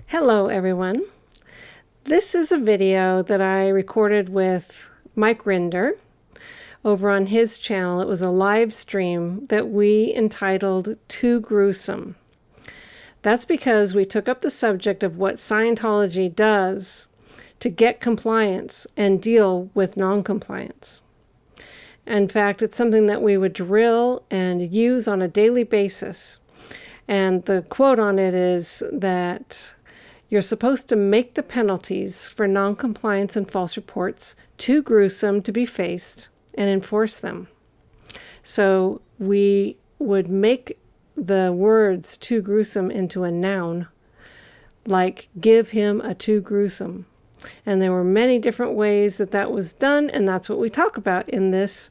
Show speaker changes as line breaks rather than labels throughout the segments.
Hello everyone. This is a video that I recorded with Mike Rinder over on his channel. It was a live stream that we entitled Too Gruesome. That's because we took up the subject of what Scientology does to get compliance and deal with non-compliance. In fact, it's something that we would drill and use on a daily basis. And the quote on it is that you're supposed to make the penalties for noncompliance and false reports too gruesome to be faced and enforce them. So we would make the words too gruesome into a noun, like give him a too gruesome. And there were many different ways that that was done, and that's what we talk about in this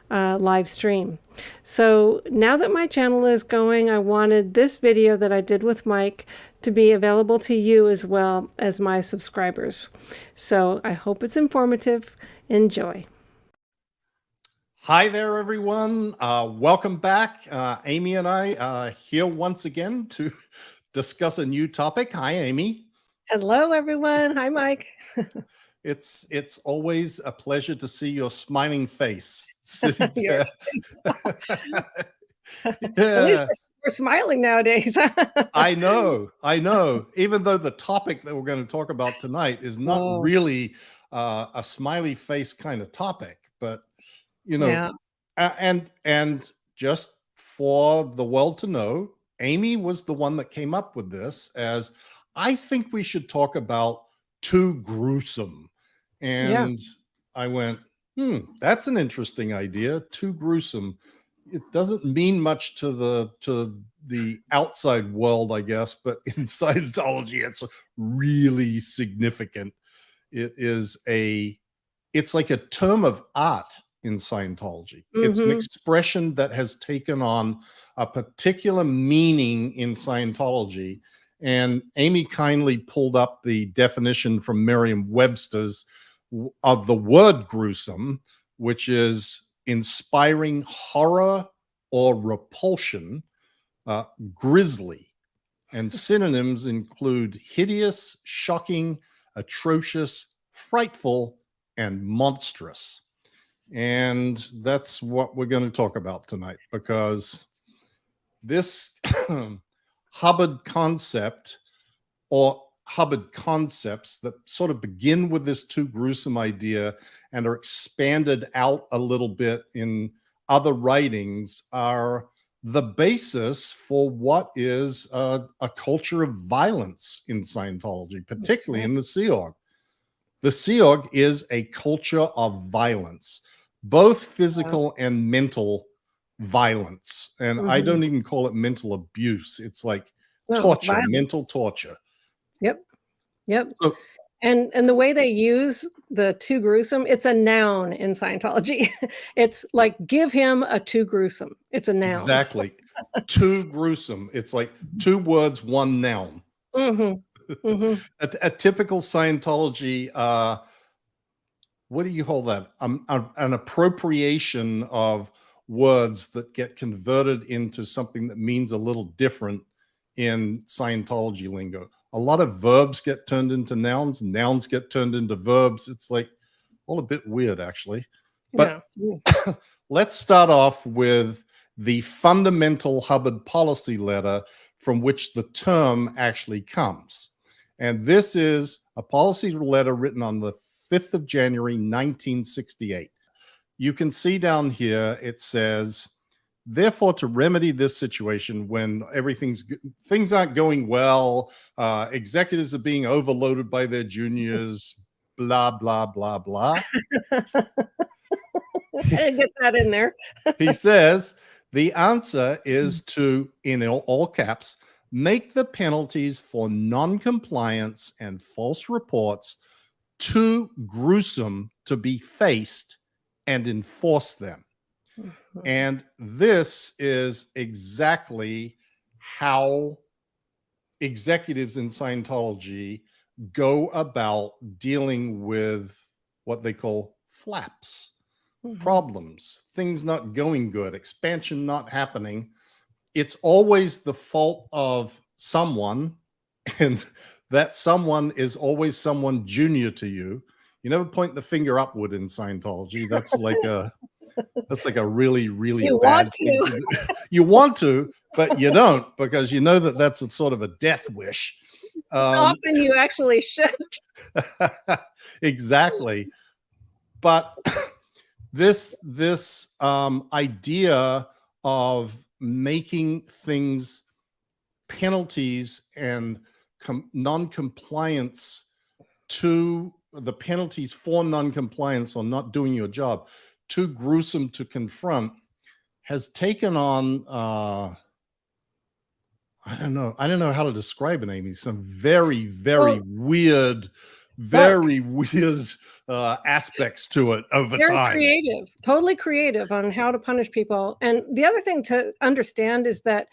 live stream. So now that my channel is going, I wanted this video that I did with Mike to be available to you as well as my subscribers. So I hope it's informative. Enjoy.
Hi there, everyone. Welcome back. Amy and I are here once again to discuss a new topic. Hi, Amy.
Hello, everyone. Hi, Mike.
It's always a pleasure to see your smiling face sitting there.
At least we're smiling nowadays.
I know. Even though the topic that we're going to talk about tonight is not really a smiley face kind of topic, but you know, and just for the world to know, Amy was the one that came up with this as I think we should talk about Too Gruesome. And I went, that's an interesting idea. Too gruesome. It doesn't mean much to the outside world, I guess, but in Scientology, it's really significant. It's like a term of art in Scientology. It's an expression that has taken on a particular meaning in Scientology. And Amy kindly pulled up the definition from Merriam-Webster's of the word gruesome, which is inspiring horror or repulsion, grisly. And synonyms include hideous, shocking, atrocious, frightful, and monstrous. And that's what we're going to talk about tonight, because this Hubbard concept, or Hubbard concepts that sort of begin with this too gruesome idea and are expanded out a little bit in other writings, are the basis for what is a culture of violence in Scientology, particularly in the Sea Org. The Sea Org is a culture of violence, both physical and mental violence. And I don't even call it mental abuse. It's like torture, mental torture.
Yep. So, and the way they use the too gruesome, it's a noun in Scientology. It's like, give him a too gruesome. It's a noun.
Exactly. Too gruesome. It's like two words, one noun. A typical Scientology, what do you call that? An appropriation of words that get converted into something that means a little different in Scientology lingo. A lot of verbs get turned into nouns, nouns get turned into verbs. It's like all a bit weird, actually. But let's start off with the fundamental Hubbard policy letter from which the term actually comes. And this is a policy letter written on the 5th of January, 1968. You can see down here, it says, therefore, to remedy this situation when things aren't going well, executives are being overloaded by their juniors, blah, blah, blah, blah.
I didn't get that in there.
He says, the answer is to, in all caps, make the penalties for non-compliance and false reports too gruesome to be faced and enforce them. And this is exactly how executives in Scientology go about dealing with what they call flaps, problems, things not going good, expansion not happening. It's always the fault of someone, and that someone is always someone junior to you. You never point the finger upward in Scientology. That's like a really, really bad thing to do. You want to, but you don't, because you know that that's a sort of a death wish.
Often you actually should.
Exactly. But this idea of making things penalties and non-compliance to the penalties for non-compliance or not doing your job too gruesome to confront has taken on I don't know how to describe it, Amy. Some very weird aspects to it over
very
time.
Creative, totally creative on how to punish people. And the other thing to understand is that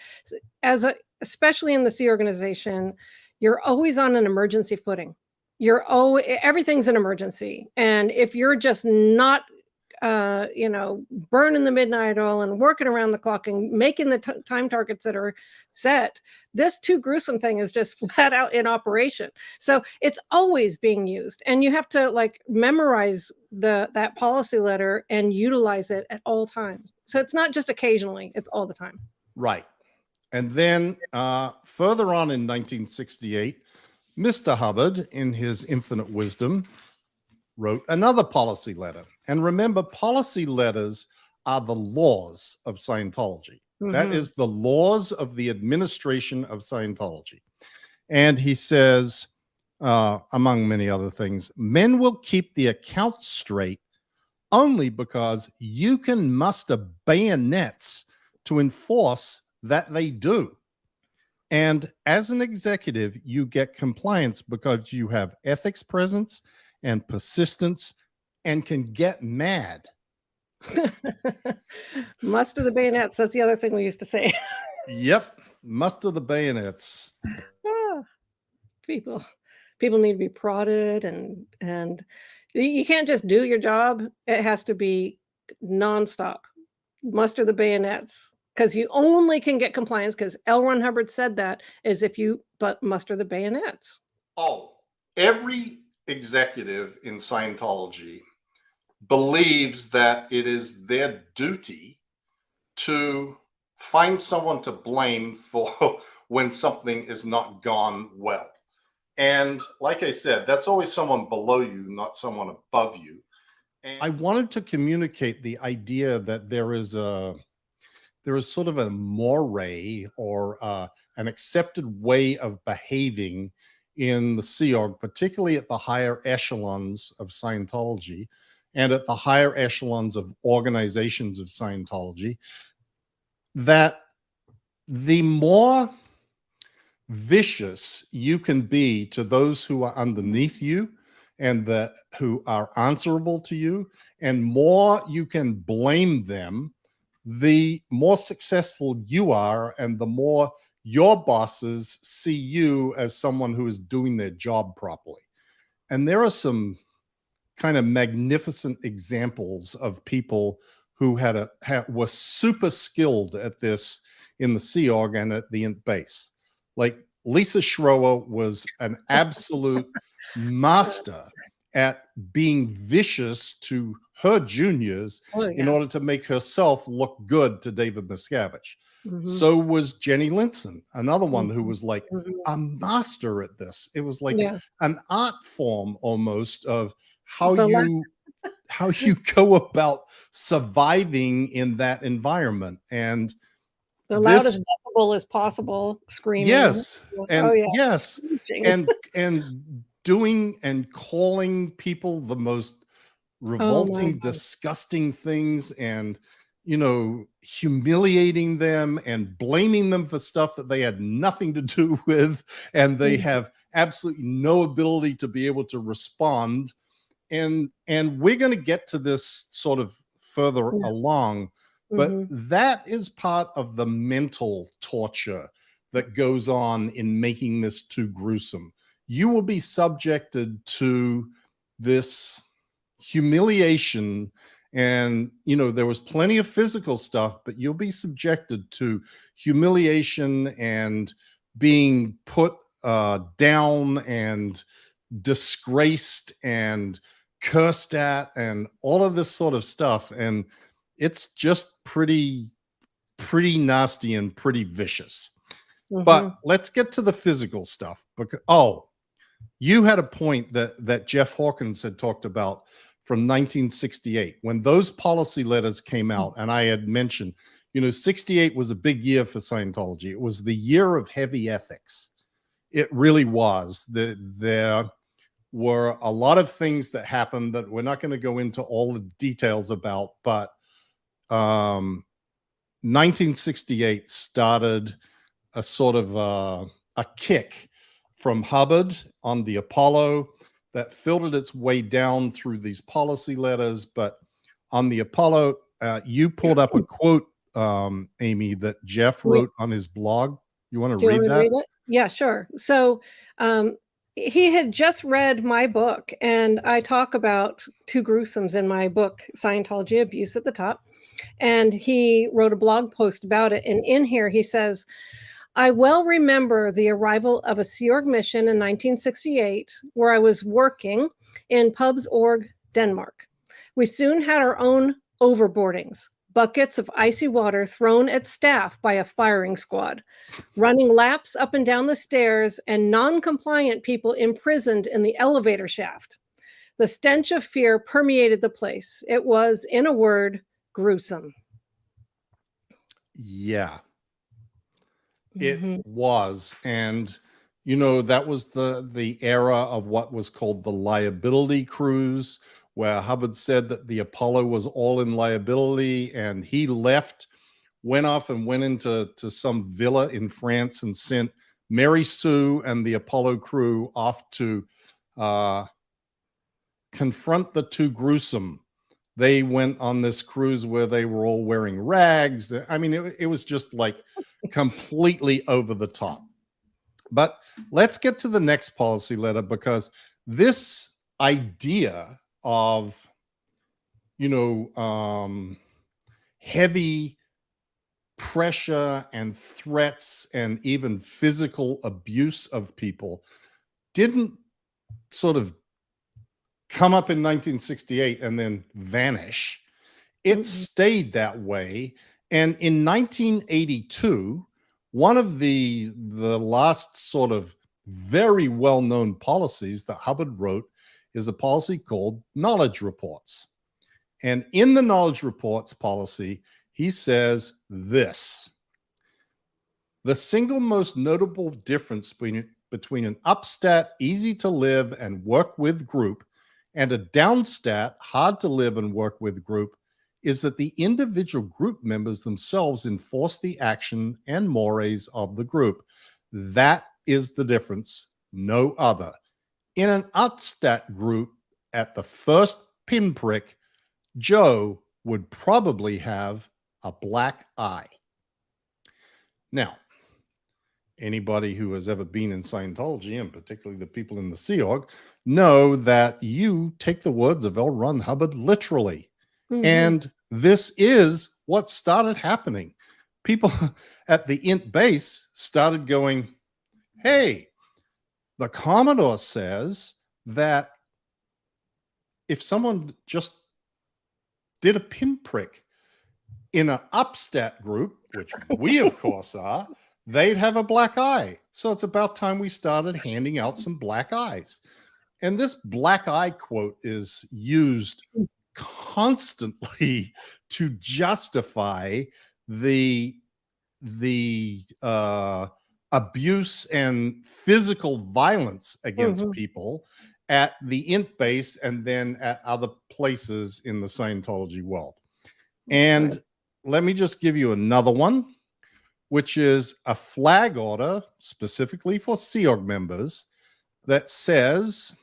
especially in the C organization, you're always on an emergency footing. Everything's an emergency. And if you're just not burning the midnight oil and working around the clock and making the time targets that are set, this Too Gruesome thing is just flat out in operation. So it's always being used, and you have to like memorize that policy letter and utilize it at all times. So it's not just occasionally, it's all the time.
Right. And then further on in 1968, Mr. Hubbard, in his infinite wisdom, wrote another policy letter. And remember, policy letters are the laws of Scientology. Mm-hmm. That is the laws of the administration of Scientology. And he says, among many other things, men will keep the accounts straight only because you can muster bayonets to enforce that they do. And as an executive, you get compliance because you have ethics presence and persistence and can get mad.
Muster the bayonets. That's the other thing we used to say.
Yep. Muster the bayonets.
People need to be prodded, and you can't just do your job. It has to be nonstop. Muster the bayonets, because you only can get compliance, because L. Ron Hubbard said that, is if you muster the bayonets.
Oh, every executive in Scientology believes that it is their duty to find someone to blame for when something is not gone well. And like I said, that's always someone below you, not someone above you. And I wanted to communicate the idea that there is sort of a moray or an accepted way of behaving in the Sea Org, particularly at the higher echelons of Scientology and at the higher echelons of organizations of Scientology, that the more vicious you can be to those who are underneath you and who are answerable to you, and more you can blame them, the more successful you are and the more your bosses see you as someone who is doing their job properly. And there are some kind of magnificent examples of people who were super skilled at this in the Sea Org and at the Int Base. Like Lisa Schroer was an absolute master at being vicious to her juniors in order to make herself look good to David Miscavige. Mm-hmm. So was Jenny Linson, another one who was like a master at this. It was like an art form almost of how you go about surviving in that environment. And
the loudest decibel as possible, screaming.
Yes. And yes. And doing and calling people the most revolting, disgusting things, and humiliating them and blaming them for stuff that they had nothing to do with, and they have absolutely no ability to be able to respond. And we're going to get to this sort of further along, but that is part of the mental torture that goes on in making this too gruesome. You will be subjected to this humiliation, and there was plenty of physical stuff, but you'll be subjected to humiliation and being put down and disgraced and cursed at and all of this sort of stuff. And it's just pretty nasty and pretty vicious. But let's get to the physical stuff. Because, you had a point that Jeff Hawkins had talked about from 1968 when those policy letters came out. And I had mentioned, 68 was a big year for Scientology. It was the year of heavy ethics. It really was. There were a lot of things that happened that we're not going to go into all the details about, but 1968 started a sort of a kick from Hubbard on the Apollo that filtered its way down through these policy letters. But on the Apollo, you pulled up a quote, Amy, that Jeff wrote on his blog. You want to read that?
Read it? Yeah, sure. So he had just read my book, and I talk about Too Gruesomes in my book, Scientology Abuse, at the top. And he wrote a blog post about it. And in here, he says, I well remember the arrival of a Sea Org mission in 1968, where I was working in Pubs Org, Denmark. We soon had our own overboardings, buckets of icy water thrown at staff by a firing squad, running laps up and down the stairs, and non-compliant people imprisoned in the elevator shaft. The stench of fear permeated the place. It was, in a word, gruesome.
Yeah. It was. And, that was the era of what was called the liability cruise, where Hubbard said that the Apollo was all in liability, and he went off and went into some villa in France and sent Mary Sue and the Apollo crew off to confront the Too Gruesome. They went on this cruise where they were all wearing rags. I mean, it was just like completely over the top. But let's get to the next policy letter, because this idea of, heavy pressure and threats and even physical abuse of people didn't sort of come up in 1968 and then vanish. It stayed that way. And in 1982, one of the last sort of very well-known policies that Hubbard wrote is a policy called knowledge reports. And in the knowledge reports policy, he says this: the single most notable difference between an upstat, easy to live and work with group and a downstat, hard to live and work with group, is that the individual group members themselves enforce the action and mores of the group. That is the difference, no other. In an upstat group, at the first pinprick, Joe would probably have a black eye. Now, anybody who has ever been in Scientology, and particularly the people in the Sea Org, know that you take the words of L. Ron Hubbard literally. And this is what started happening. People at the Int Base started going, hey, the Commodore says that if someone just did a pinprick in an upstat group, which we of course are, they'd have a black eye. So it's about time we started handing out some black eyes. And this black eye quote is used constantly to justify the abuse and physical violence against people at the Int Base and then at other places in the Scientology world. And let me just give you another one, which is a flag order specifically for Sea Org members that says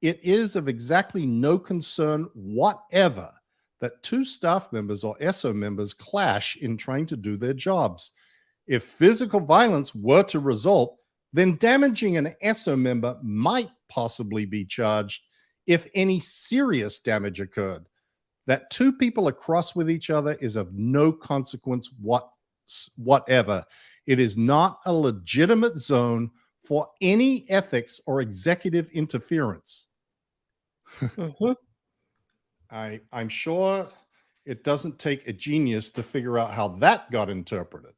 it is of exactly no concern whatever that two staff members or SO members clash in trying to do their jobs. If physical violence were to result, then damaging an SO member might possibly be charged if any serious damage occurred. That two people are cross with each other is of no consequence whatever. It is not a legitimate zone for any ethics or executive interference. I'm sure it doesn't take a genius to figure out how that got interpreted.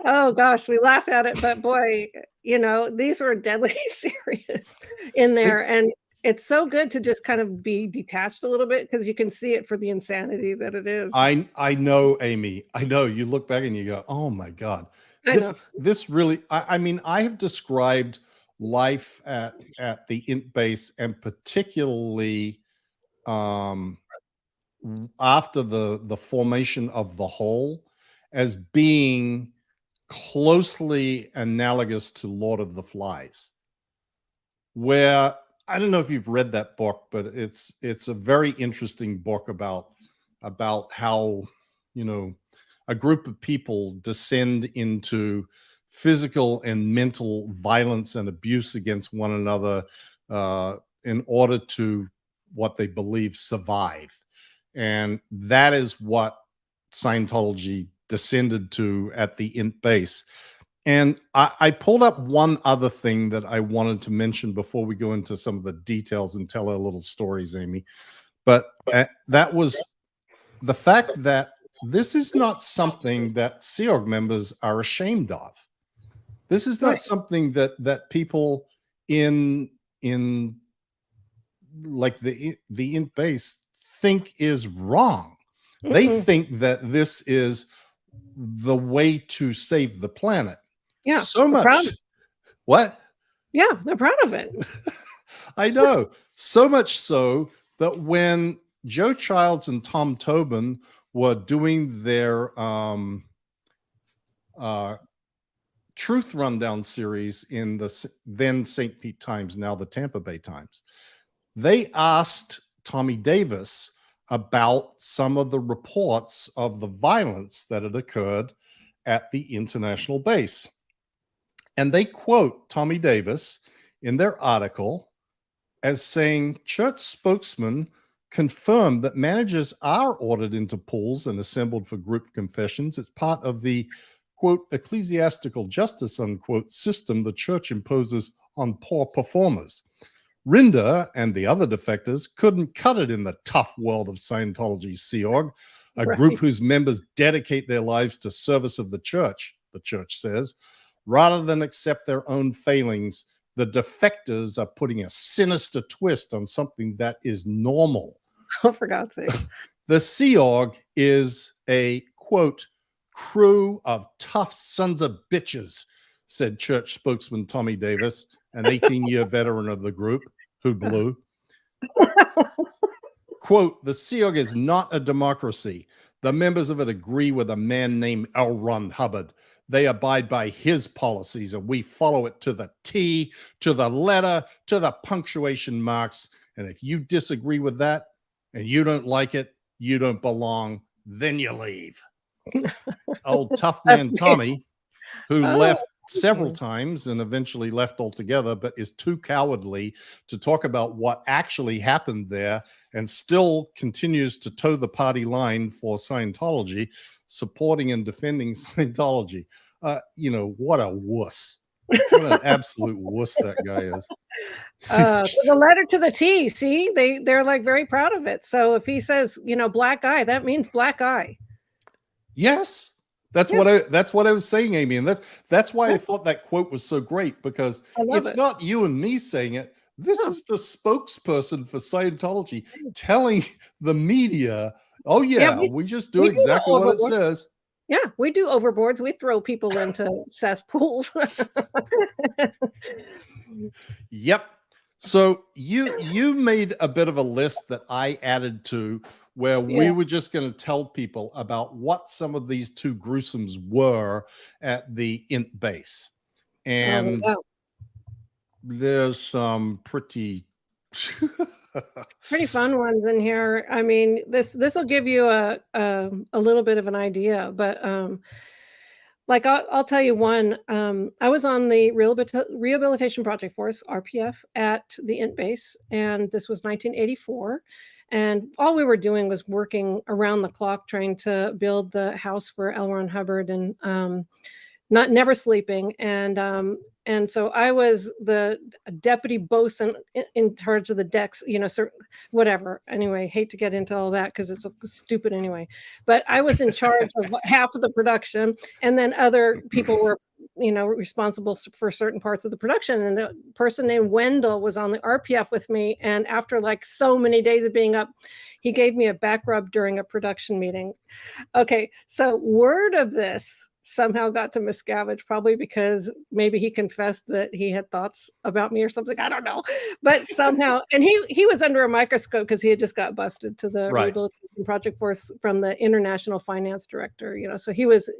Oh gosh, we laugh at it, but boy, these were deadly serious in there. And it's so good to just kind of be detached a little bit because you can see it for the insanity that it is.
I know, Amy. I know. You look back and you go, "Oh my God, this really." I mean, I have described life at the Int Base, and particularly after the formation of the whole, as being closely analogous to Lord of the Flies, where I don't know if you've read that book, but it's a very interesting book about how, a group of people descend into physical and mental violence and abuse against one another in order to, what they believe, survive. And that is what Scientology descended to at the Int Base. And I pulled up one other thing that I wanted to mention before we go into some of the details and tell our little stories, Amy. But that was the fact that this is not something that Sea Org members are ashamed of. This is not something that people in like the Int Base think is wrong. They think that this is the way to save the planet.
Yeah.
So much. What?
Yeah, they're proud of it.
I know. So much so that when Joe Childs and Tom Tobin were doing their Truth Rundown series in the then St. Pete Times, now the Tampa Bay Times, they asked Tommy Davis about some of the reports of the violence that had occurred at the international base. And they quote Tommy Davis in their article as saying, church spokesmen confirmed that managers are ordered into pools and assembled for group confessions. It's part of the, quote, ecclesiastical justice, unquote, system the church imposes on poor performers. Rinder and the other defectors couldn't cut it in the tough world of Scientology's Sea Org, a group whose members dedicate their lives to service of the church says. Rather than accept their own failings, the defectors are putting a sinister twist on something that is normal.
Oh, for God's sake.
The Sea Org is a, quote, crew of tough sons of bitches, said church spokesman Tommy Davis, an 18-year veteran of the group who blew. Quote, the Sea Org is not a democracy. The members of it agree with a man named L. Ron Hubbard. They abide by his policies, and we follow it to the T, to the letter, to the punctuation marks. And if you disagree with that and you don't like it, you don't belong, then you leave. Old tough man Tommy, who left several times and eventually left altogether, but is too cowardly to talk about what actually happened there, and still continues to toe the party line for Scientology, supporting and defending Scientology. What a wuss. What an absolute wuss that guy is.
The letter to the T, see, they're like very proud of it. So if he says, black eye, that means black eye.
Yes. That's what I was saying, Amy. And that's why I thought that quote was so great, because it's not you and me saying it. This is the spokesperson for Scientology telling the media, oh yeah, we just do exactly what it says.
Yeah, we do overboards. We throw people into cesspools.
Yep. So you made a bit of a list that I added to, where we were just going to tell people about what some of these Too Gruesomes were at the Int Base. And there's some pretty
fun ones in here. I mean, this will give you a little bit of an idea, but like I'll tell you one. I was on the Rehabilitation Project Force, RPF, at the Int Base, and this was 1984. And all we were doing was working around the clock trying to build the house for L. Ron Hubbard and never sleeping. And so I was the deputy bosun in charge of the decks, whatever. Anyway, hate to get into all that because it's stupid anyway. But I was in charge of half of the production, and then other people were, responsible for certain parts of the production. And the person named Wendell was on the RPF with me. And after like so many days of being up, he gave me a back rub during a production meeting. Okay, so word of this somehow got to Miscavige, probably because maybe he confessed that he had thoughts about me or something. I don't know, but somehow, and he was under a microscope because he had just got busted to the rehabilitation project force from the international finance director. So he was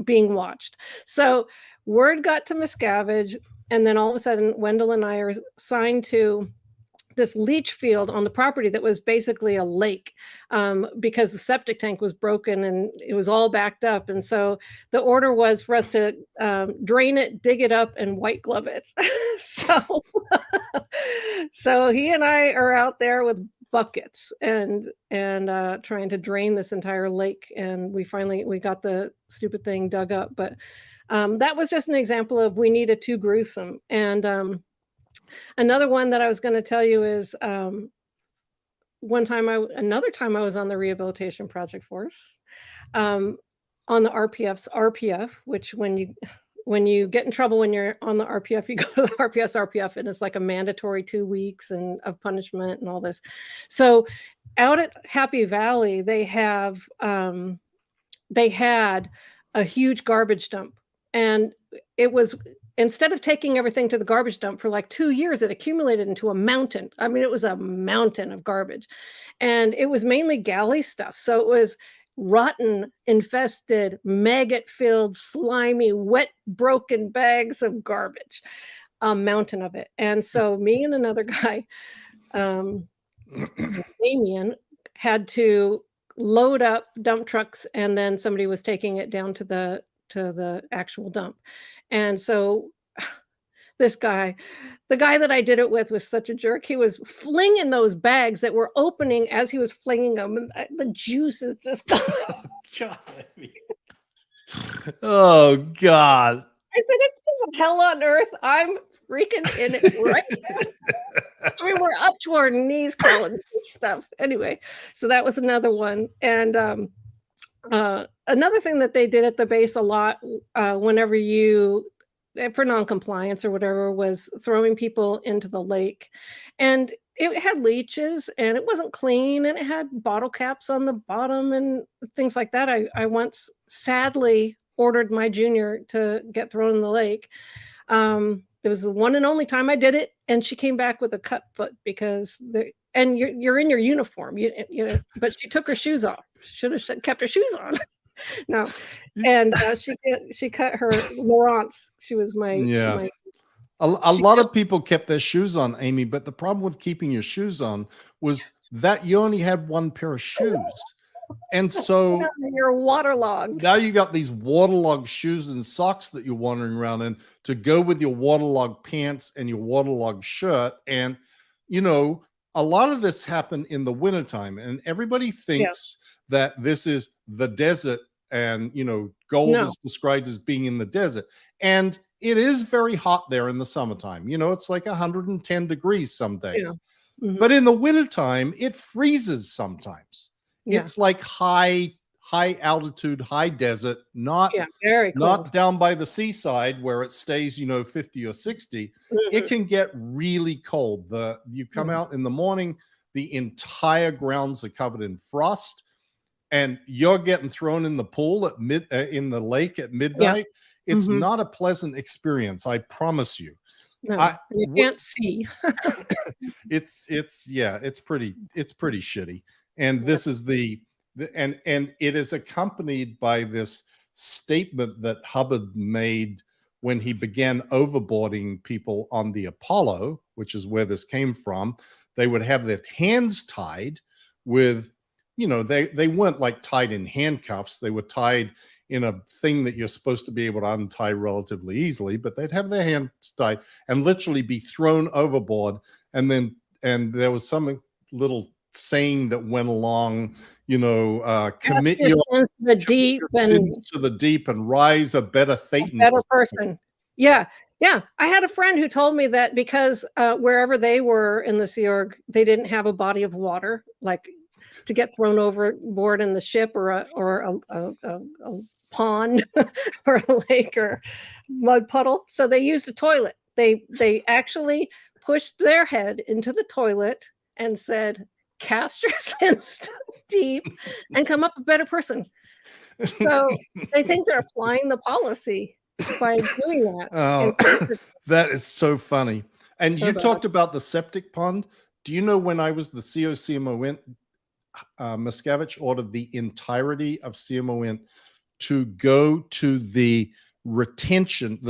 being watched. So word got to Miscavige, and then all of a sudden, Wendell and I are assigned to this leach field on the property that was basically a lake, because the septic tank was broken and it was all backed up. And so the order was for us to drain it, dig it up, and white glove it. So he and I are out there with buckets and trying to drain this entire lake. And we got the stupid thing dug up. But that was just an example of we need a Too Gruesome. And another one that I was going to tell you is another time I was on the rehabilitation project force, on the RPF's RPF, which when you get in trouble when you're on the RPF, you go to the RPF, and it's like a mandatory 2 weeks of punishment and all this. So out at Happy Valley, they had a huge garbage dump, and it was, instead of taking everything to the garbage dump for like 2 years, it accumulated into a mountain. I mean, it was a mountain of garbage, and it was mainly galley stuff. So it was rotten, infested, maggot-filled, slimy, wet, broken bags of garbage, a mountain of it. And so me and another guy, Damien, had to load up dump trucks, and then somebody was taking it down to the actual dump. And so this guy, the guy that I did it with, was such a jerk. He was flinging those bags that were opening as he was flinging them, and the juice is just
oh God. Oh God.
I said, it's hell on earth. I'm freaking in it right now. I mean, we're up to our knees calling this stuff. Anyway, so that was another one. And another thing that they did at the base a lot, whenever for non-compliance or whatever, was throwing people into the lake. And it had leeches, and it wasn't clean, and it had bottle caps on the bottom and things like that. I once sadly ordered my junior to get thrown in the lake. It was the one and only time I did it, and she came back with a cut foot because and you're in your uniform, but she took her shoes off. Should have kept her shoes on. No, and she cut her Laurence. She was my
a lot of people kept their shoes on, Amy, but the problem with keeping your shoes on was that you only had one pair of shoes. And so
you're waterlogged.
Now you got these waterlogged shoes and socks that you're wandering around in to go with your waterlogged pants and your waterlogged shirt. And, a lot of this happened in the wintertime, and everybody thinks that this is the desert, and, gold is described as being in the desert. And it is very hot there in the summertime. It's like 110 degrees some days. Yeah. Mm-hmm. But in the wintertime, it freezes sometimes. Yeah. It's like high altitude, high desert, not down by the seaside where it stays, 50 or 60. Mm-hmm. It can get really cold. You come out in the morning, the entire grounds are covered in frost, and you're getting thrown in the pool in the lake at midnight. Yeah. It's not a pleasant experience, I promise you.
No, you can't see.
It's pretty shitty. And this is and it is accompanied by this statement that Hubbard made when he began overboarding people on the Apollo, which is where this came from. They would have their hands tied with, they weren't like tied in handcuffs. They were tied in a thing that you're supposed to be able to untie relatively easily, but they'd have their hands tied and literally be thrown overboard. And there was some little saying that went along, commit your
sins to the deep
sins to the deep and rise a better Thetan.
A better person. Yeah. Yeah. I had a friend who told me that because wherever they were in the Sea Org, they didn't have a body of water, like to get thrown overboard in the ship or a pond or a lake or mud puddle. So they used a toilet. They actually pushed their head into the toilet and said, cast your sins deep and come up a better person. So they think they're applying the policy by doing that.
Oh, that is so funny. And you talked about the septic pond. Do you know when I was the COCMO Int, Miscavige ordered the entirety of CMO Int to go to the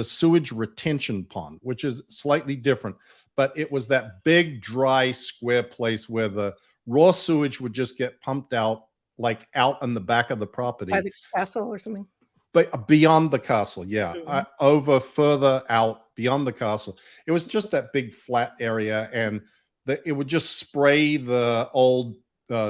sewage retention pond, which is slightly different, but it was that big, dry, square place where the raw sewage would just get pumped out, like out on the back of the property.
By the castle or something?
But beyond the castle, yeah. Over further out beyond the castle. It was just that big flat area, and it would just spray the old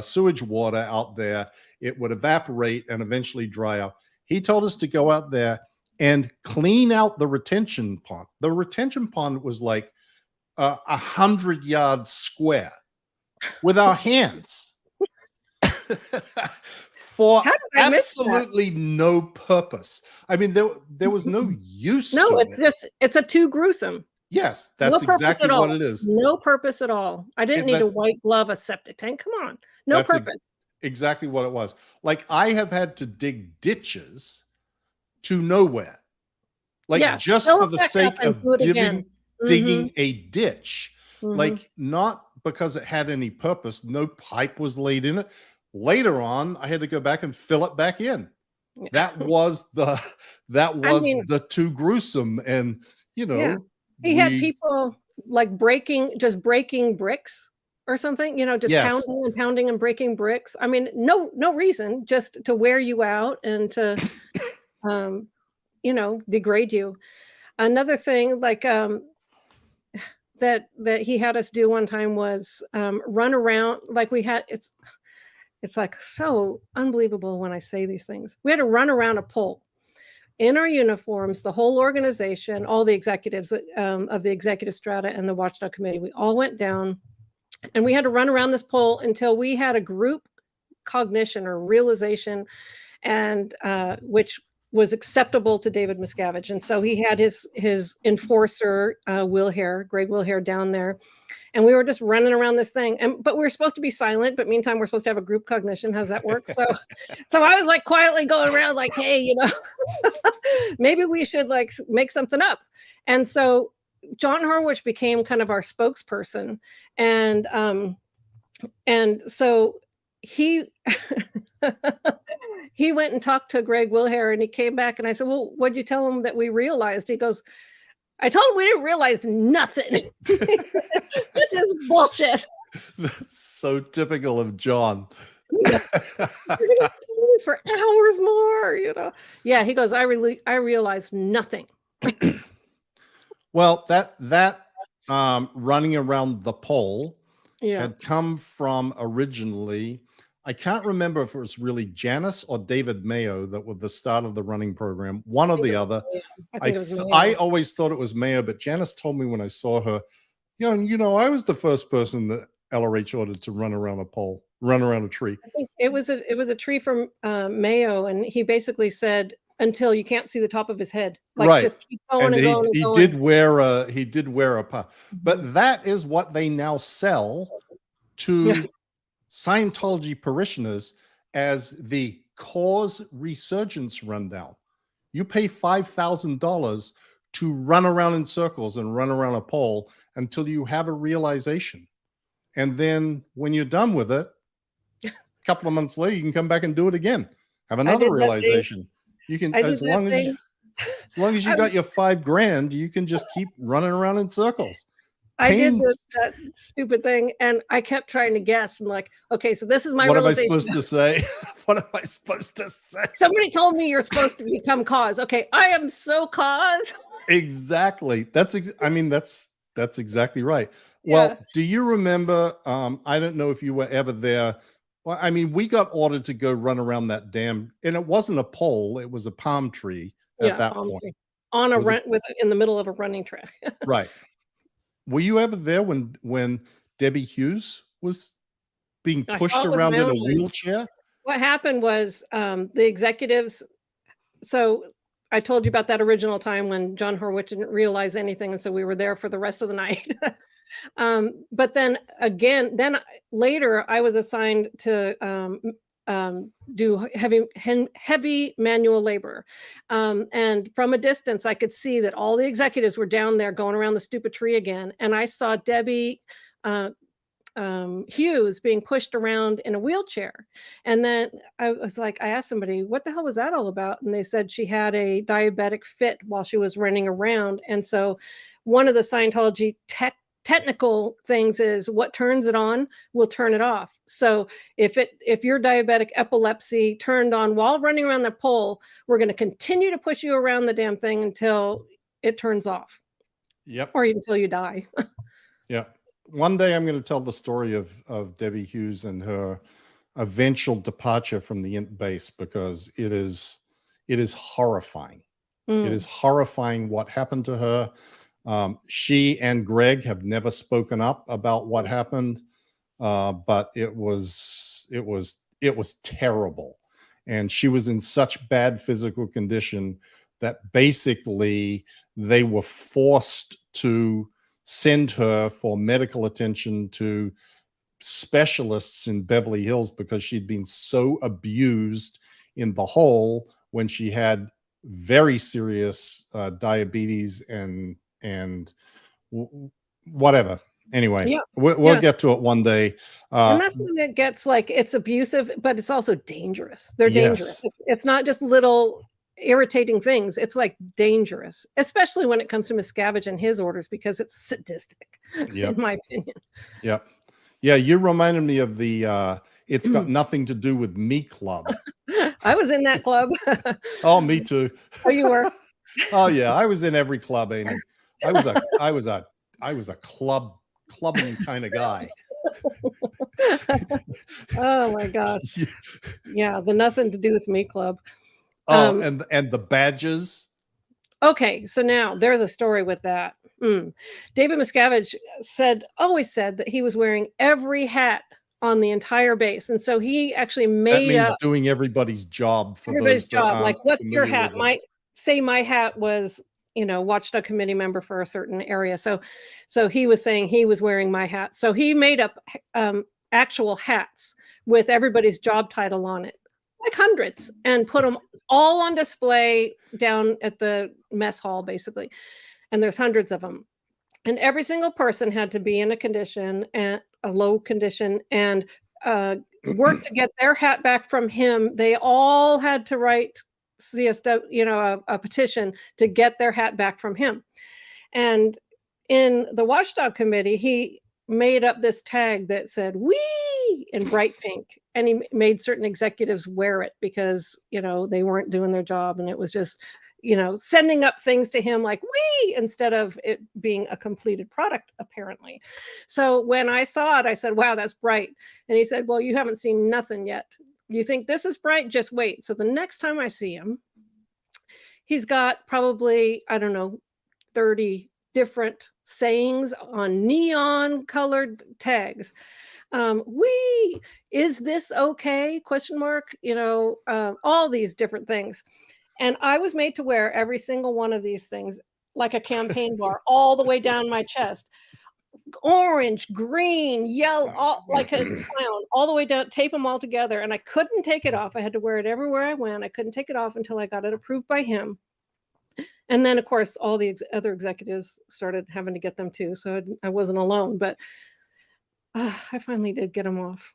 sewage water out there. It would evaporate and eventually dry out. He told us to go out there and clean out the retention pond. The retention pond was like 100 yards square with our hands for absolutely no purpose. I mean, there was no use to it. No,
it's a Too Gruesome.
Yes, that's exactly what it is.
No purpose at all. I didn't need a white glove, a septic tank. Come on. No purpose.
Exactly what it was. Like, I have had to dig ditches to nowhere. Like, just for the sake of digging a ditch. Like, not because it had any purpose. No pipe was laid in it. Later on, I had to go back and fill it back in. That was the Too Gruesome. And,
he had people like breaking bricks or something, just pounding and breaking bricks. I mean, no reason, just to wear you out and to, degrade you. Another thing, like, that he had us do one time was run around. Like, it's like so unbelievable when I say these things. We had to run around a pole in our uniforms, the whole organization, all the executives of the executive strata and the watchdog committee. We all went down and we had to run around this pole until we had a group cognition or realization, and which was acceptable to David Miscavige. And so he had his enforcer, Greg Wilhair, down there. And we were just running around this thing. But we were supposed to be silent, but meantime, we're supposed to have a group cognition. How's that work? So I was like quietly going around like, hey, maybe we should like make something up. And so John Harwich became kind of our spokesperson. And so he he went and talked to Greg Wilhair, and he came back, and I said, well, what'd you tell him that we realized? He goes, I told him we didn't realize nothing. This is bullshit.
That's so typical of John.
You're gonna do this for hours more, Yeah, he goes, I realized nothing.
Well, that running around the pole had come from originally, I can't remember if it was really Janice or David Mayo that were the start of the running program, one or the other. I always thought it was Mayo, but Janice told me when I saw her, I was the first person that LRH ordered to run around a tree. I think
it was a tree from Mayo, and he basically said, until you can't see the top of his head, like just keep going and going.
He did wear a puff, but that is what they now sell to Scientology parishioners as the cause resurgence rundown. You pay $5,000 to run around in circles and run around a pole until you have a realization. And then when you're done with it, a couple of months later, you can come back and do it again. Have another realization. You can, as long as you got your $5,000, you can just keep running around in circles.
I did that stupid thing, and I kept trying to guess. And like, okay, so this is my realization.
What am I supposed to say? What am I supposed to say?
Somebody told me you're supposed to become cause. Okay, I am so cause.
Exactly. That's exactly right.
Yeah.
Well, do you remember, I don't know if you were ever there. Well, I mean, we got ordered to go run around that dam, and it wasn't a pole, it was a palm tree at
Yeah,
that
palm
point.
tree. On a
Was it
run with in the middle of a running track.
right? Were you ever there when Debbie Hughes was being
I saw
pushed
it with my
around in
own
a
eyes.
wheelchair?
What happened was, the executives, so I told you about that original time when John Horwitz didn't realize anything, and so we were there for the rest of the night. But then again, later I was assigned to do heavy manual labor, and from a distance I could see that all the executives were down there going around the stupid tree again, and I saw Debbie. Hughes being pushed around in a wheelchair. And then I was like, I asked somebody, what the hell was that all about? And they said she had a diabetic fit while she was running around. And so one of the Scientology technical things is what turns it on will turn it off. So if your diabetic epilepsy turned on while running around the pole, we're going to continue to push you around the damn thing until it turns off.
Yep.
Or until you die.
Yeah. One day I'm going to tell the story of Debbie Hughes and her eventual departure from the Int Base, because it is horrifying. It is horrifying what happened to her. She and Greg have never spoken up about what happened, but it was terrible, and she was in such bad physical condition that basically they were forced to send her for medical attention to specialists in Beverly Hills because she'd been so abused in the hole when she had very serious diabetes and whatever. Anyway,
Yeah.
we'll get to it one day.
And that's when it gets like, it's abusive, but it's also dangerous. They're dangerous.
Yes.
It's not just little irritating things. It's like dangerous, especially when it comes to Miscavige and his orders, because it's sadistic, in my opinion.
Yep. Yeah, you reminded me of the It's Got Nothing to Do with Me club.
I was in that club.
Oh, me too.
Oh, you were?
Oh yeah, I was in every club, Amy. I was a clubbing kind of guy.
Oh my gosh. Yeah, the Nothing to Do with Me club.
Oh, and the badges.
Okay, so now there's a story with that. David Miscavige always said that he was wearing every hat on the entire base, and so he actually made
that means doing everybody's job for
everybody's
those that
job. Like, what's your hat? My hat was, watchdog committee member for a certain area. So he was saying he was wearing my hat. So he made up actual hats with everybody's job title on it, like hundreds, and put them all on display down at the mess hall, basically. And there's hundreds of them. And every single person had to be in a condition, and a low condition, and work to get their hat back from him. They all had to write CSW, a petition to get their hat back from him. And in the watchdog committee, he made up this tag that said "Wee" in bright pink, and he made certain executives wear it because they weren't doing their job, and it was just sending up things to him like "Wee" instead of it being a completed product, apparently. So when I saw it, I said, wow, that's bright. And he said, well, you haven't seen nothing yet. You think this is bright? Just wait. So the next time I see him, he's got probably, I don't know, 30 different sayings on neon colored tags. "We, is this okay?" ? All these different things. And I was made to wear every single one of these things like a campaign bar, all the way down my chest. Orange, green, yellow, like a clown, all the way down, tape them all together. And I couldn't take it off. I had to wear it everywhere I went. I couldn't take it off until I got it approved by him. And then, of course, all the other executives started having to get them too. So I wasn't alone, but I finally did get them off.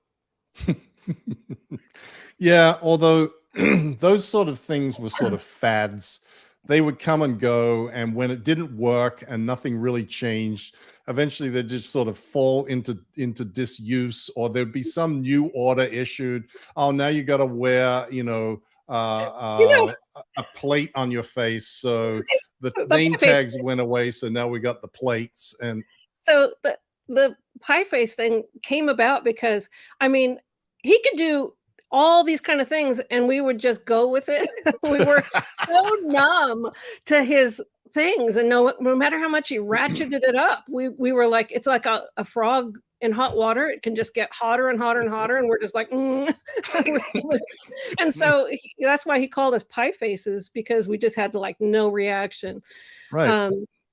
Yeah, although those sort of things were sort of fads. They would come and go, and when it didn't work and nothing really changed, eventually they'd just sort of fall into disuse, or there'd be some new order issued. Oh, now you got to wear, a plate on your face. So the name tags went away, so now we got the plates. And
so the pie face thing came about because, I mean, he could do all these kind of things and we would just go with it. We were so numb to his things, and no matter how much he ratcheted it up, we were like, it's like a frog in hot water. It can just get hotter and hotter and hotter, and we're just like, and so that's why he called us pie faces, because we just had like no reaction.
Right.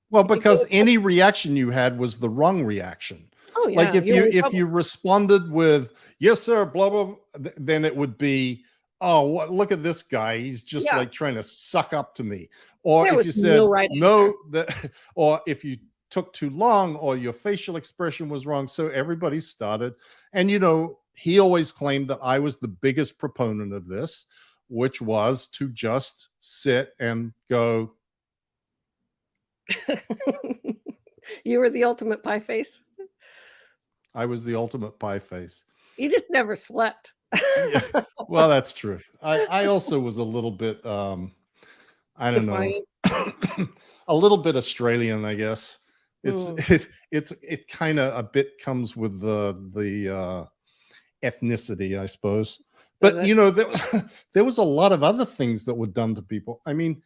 Well, because any reaction you had was the wrong reaction.
Oh yeah.
Like if you responded with yes sir, blah blah, then it would be, oh, what, look at this guy, he's just like trying to suck up to me. Or if you said no, that, or if you took too long, or your facial expression was wrong. So everybody started, and he always claimed that I was the biggest proponent of this, which was to just sit and go.
You were the ultimate pie face.
I was the ultimate pie face.
You just never slept.
Yeah. Well, that's true. I also was a little bit, I don't know, a little bit Australian, I guess. It kind of a bit comes with the ethnicity, I suppose. But there was a lot of other things that were done to people. I mean,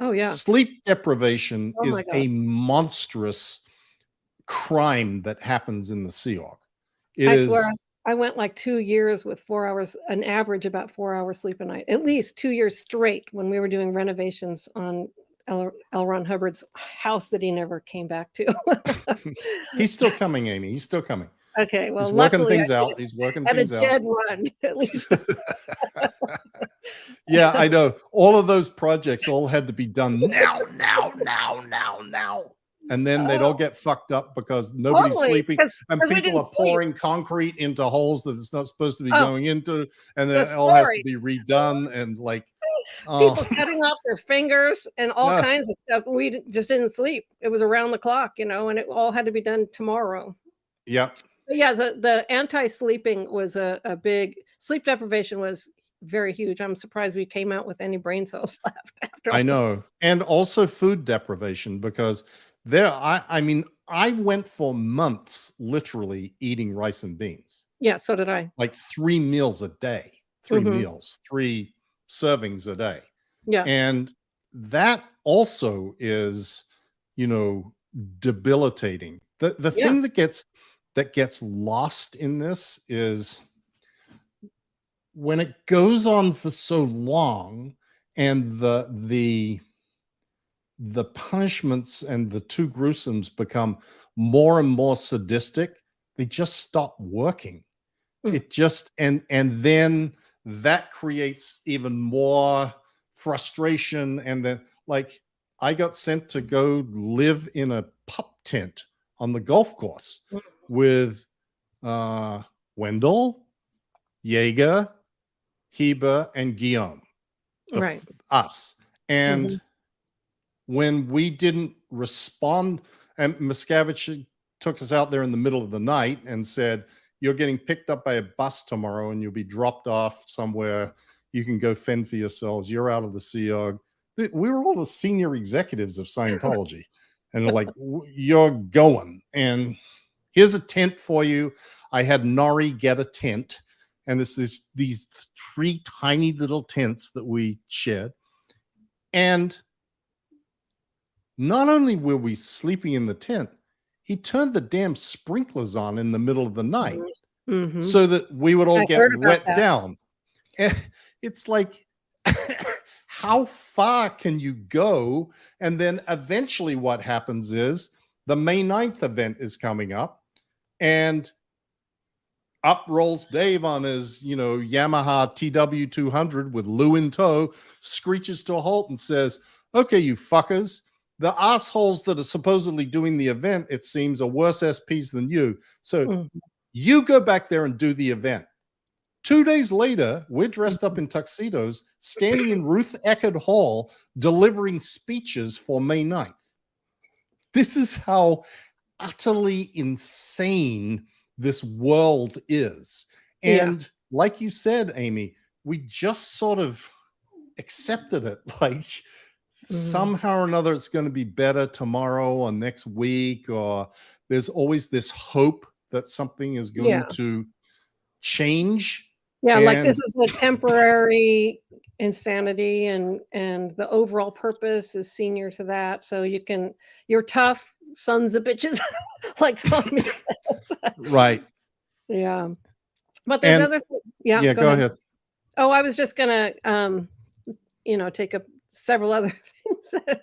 oh yeah,
sleep deprivation is a monstrous crime that happens in the Sea Org.
I swear, I went like 2 years with 4 hours, an average about 4 hours sleep a night, at least 2 years straight, when we were doing renovations on L. Ron Hubbard's house that he never came back to.
He's still coming, Amy. He's still coming.
Okay, well,
he's working things out. He's working things out.
At a dead run, at least.
Yeah, I know. All of those projects all had to be done now. And then they'd all get fucked up because nobody's sleeping, and people are pouring concrete into holes that it's not supposed to be going into, and then it all has to be redone, and like
people cutting off their fingers and all kinds of stuff. We just didn't sleep. It was around the clock, and it all had to be done tomorrow.
Yeah.
But yeah, the anti-sleeping was a big, sleep deprivation was very huge. I'm surprised we came out with any brain cells left after.
I know. And also food deprivation, because I mean, I went for months literally eating rice and beans.
Yeah, so did I.
Like 3 meals a day, 3 meals, 3 servings a day.
Yeah.
And that also is, debilitating. The thing that gets lost in this is when it goes on for so long, and the punishments and the Too Gruesomes become more and more sadistic, they just stop working. It just, and then that creates even more frustration. And then, like, I got sent to go live in a pup tent on the golf course with Wendell, Jaeger, Heber, and Guillaume. Us. And when we didn't respond, and Miscavige took us out there in the middle of the night and said, you're getting picked up by a bus tomorrow and you'll be dropped off somewhere. You can go fend for yourselves. You're out of the Sea Org. We were all the senior executives of Scientology. And they're like, you're going. And here's a tent for you. I had Nori get a tent. And these 3 tiny little tents that we shared. And not only were we sleeping in the tent, he turned the damn sprinklers on in the middle of the night so that we would all get wet down. And it's like, how far can you go? And then eventually what happens is the May 9th event is coming up, and up rolls Dave on his, Yamaha TW200 with Lou in tow, screeches to a halt and says, okay, you fuckers, the assholes that are supposedly doing the event, it seems, are worse SPs than you. So you go back there and do the event. 2 days later, we're dressed up in tuxedos, standing in Ruth Eckerd Hall, delivering speeches for May 9th. This is how utterly insane this world is. And like you said, Amy, we just sort of accepted it. Like, somehow or another, it's going to be better tomorrow or next week, or there's always this hope that something is going to change.
Yeah, like this is a temporary insanity, and the overall purpose is senior to that. So you're tough sons of bitches, like Tommy says.
Right.
Yeah. But there's other things. Yeah,
go ahead.
Oh, I was just gonna take up several other things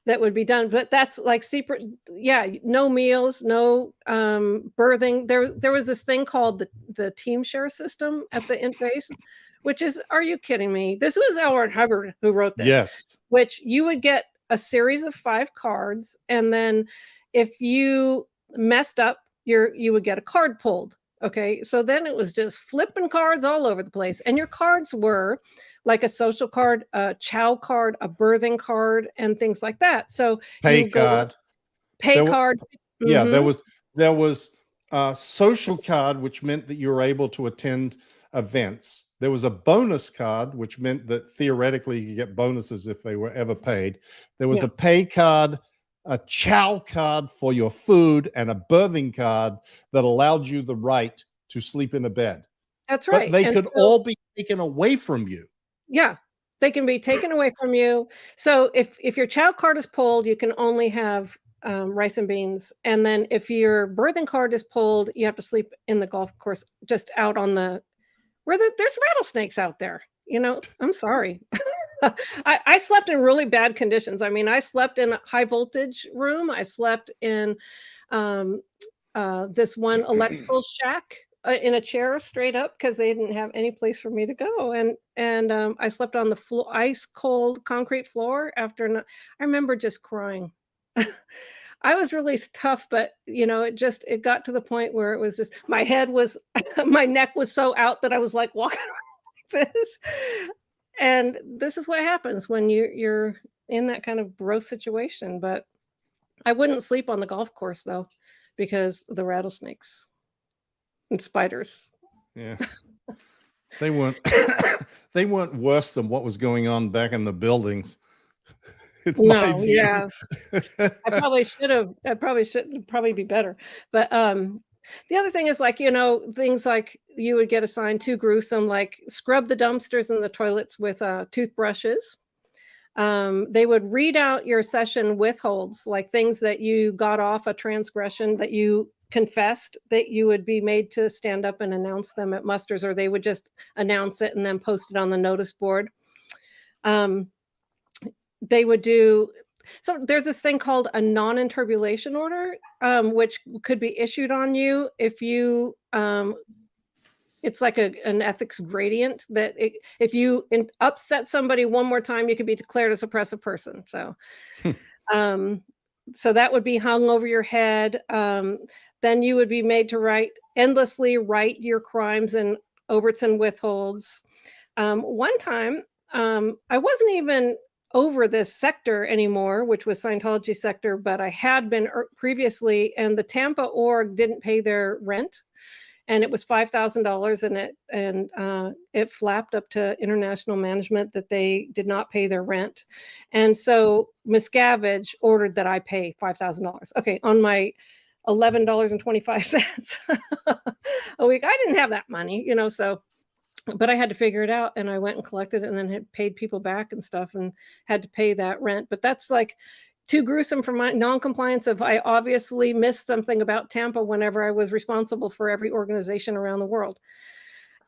that would be done, but that's like secret. Yeah, no meals, no birthing. There was this thing called the team share system at the Int Base, which is, are you kidding me? This was Elwood Hubbard who wrote this.
Yes.
Which you would get a series of 5 cards, and then if you messed up, you would get a card pulled. Okay, so then it was just flipping cards all over the place, and your cards were like a social card, a chow card, a birthing card, and things like that. So
pay card. Yeah, there was a social card, which meant that you were able to attend events. There was a bonus card, which meant that theoretically you could get bonuses if they were ever paid. There was a pay card, a chow card for your food, and a birthing card that allowed you the right to sleep in a bed.
That's right.
But they could all be taken away from you.
Yeah, they can be taken away from you. So if your chow card is pulled, you can only have rice and beans. And then if your birthing card is pulled, you have to sleep in the golf course, just out on where there's rattlesnakes out there. I'm sorry. I slept in really bad conditions. I mean, I slept in a high voltage room. I slept in this one electrical shack in a chair straight up because they didn't have any place for me to go. And I slept on the ice cold concrete floor I remember just crying. I was really tough, but it got to the point where it was just, my neck was so out that I was like walking like this. And this is what happens when you're in that kind of gross situation. But I wouldn't sleep on the golf course though, because of the rattlesnakes and spiders.
Yeah. They weren't worse than what was going on back in the buildings.
No, yeah. I probably should probably be better. But the other thing is, like, things like you would get assigned Too Gruesome, like scrub the dumpsters and the toilets with toothbrushes. They would read out your session withholds, like things that you got off a transgression that you confessed, that you would be made to stand up and announce them at musters, or they would just announce it and then post it on the notice board. They would do, so there's this thing called a non-interpolation order, which could be issued on you if you, it's like an ethics gradient that if you upset somebody one more time, you could be declared a suppressive person. So, so that would be hung over your head. Then you would be made to endlessly write your crimes and overts and withholds. One time, I wasn't even over this sector anymore, which was Scientology sector, but I had been previously, and the Tampa org didn't pay their rent, and it was $5,000, and it flapped up to international management that they did not pay their rent, and so Miscavige ordered that I pay $5,000. Okay, on my $11.25 a week. I didn't have that money, so. But I had to figure it out, and I went and collected it, and then had paid people back and stuff, and had to pay that rent. But that's like too gruesome for my non-compliance. If I obviously missed something about Tampa whenever I was responsible for every organization around the world.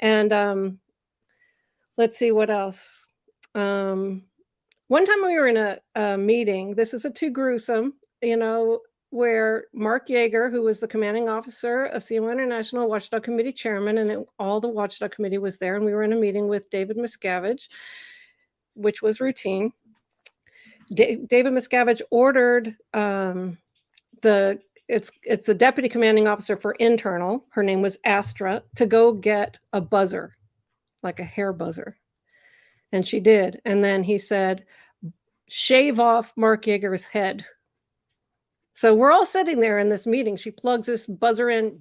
And let's see what else. One time we were in a meeting. This is a too gruesome, where Mark Yeager, who was the commanding officer of CMO International, Watchdog Committee chairman, and all the Watchdog Committee was there, and we were in a meeting with David Miscavige, which was routine. David Miscavige ordered it's the deputy commanding officer for internal, her name was Astra, to go get a buzzer, like a hair buzzer. And she did. And then he said, shave off Mark Yeager's head. So we're all sitting there in this meeting. She plugs this buzzer in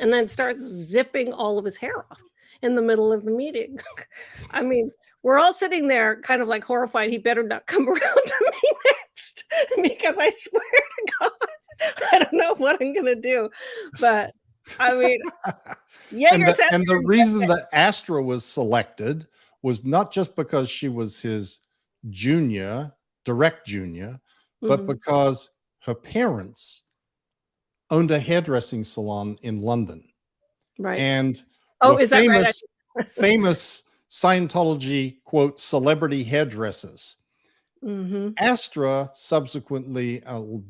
and then starts zipping all of his hair off in the middle of the meeting. I mean, we're all sitting there kind of like horrified. He better not come around to me next, because I swear to God, I don't know what I'm going to do, but I mean,
And
Jaeger says
the reason that Astra was selected was not just because she was his direct junior, but because her parents owned a hairdressing salon in London.
Right.
And
Oh,
were
is that right?
famous Scientology, quote, celebrity hairdressers. Astra subsequently,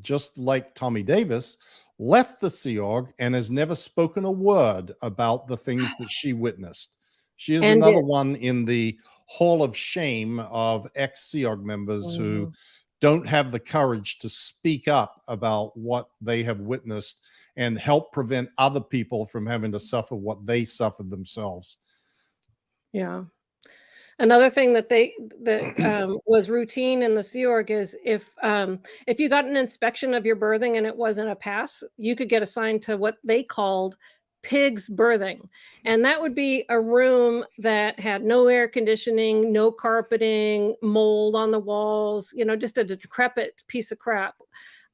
just like Tommy Davis, left the Sea Org and has never spoken a word about the things that she witnessed. She is another one in the hall of shame of ex-Sea Org members who don't have the courage to speak up about what they have witnessed and help prevent other people from having to suffer what they suffered themselves.
Yeah. Another thing that was routine in the Sea Org is if you got an inspection of your berthing and it wasn't a pass, you could get assigned to what they called pig's berthing. And that would be a room that had no air conditioning, no carpeting, mold on the walls, just a decrepit piece of crap.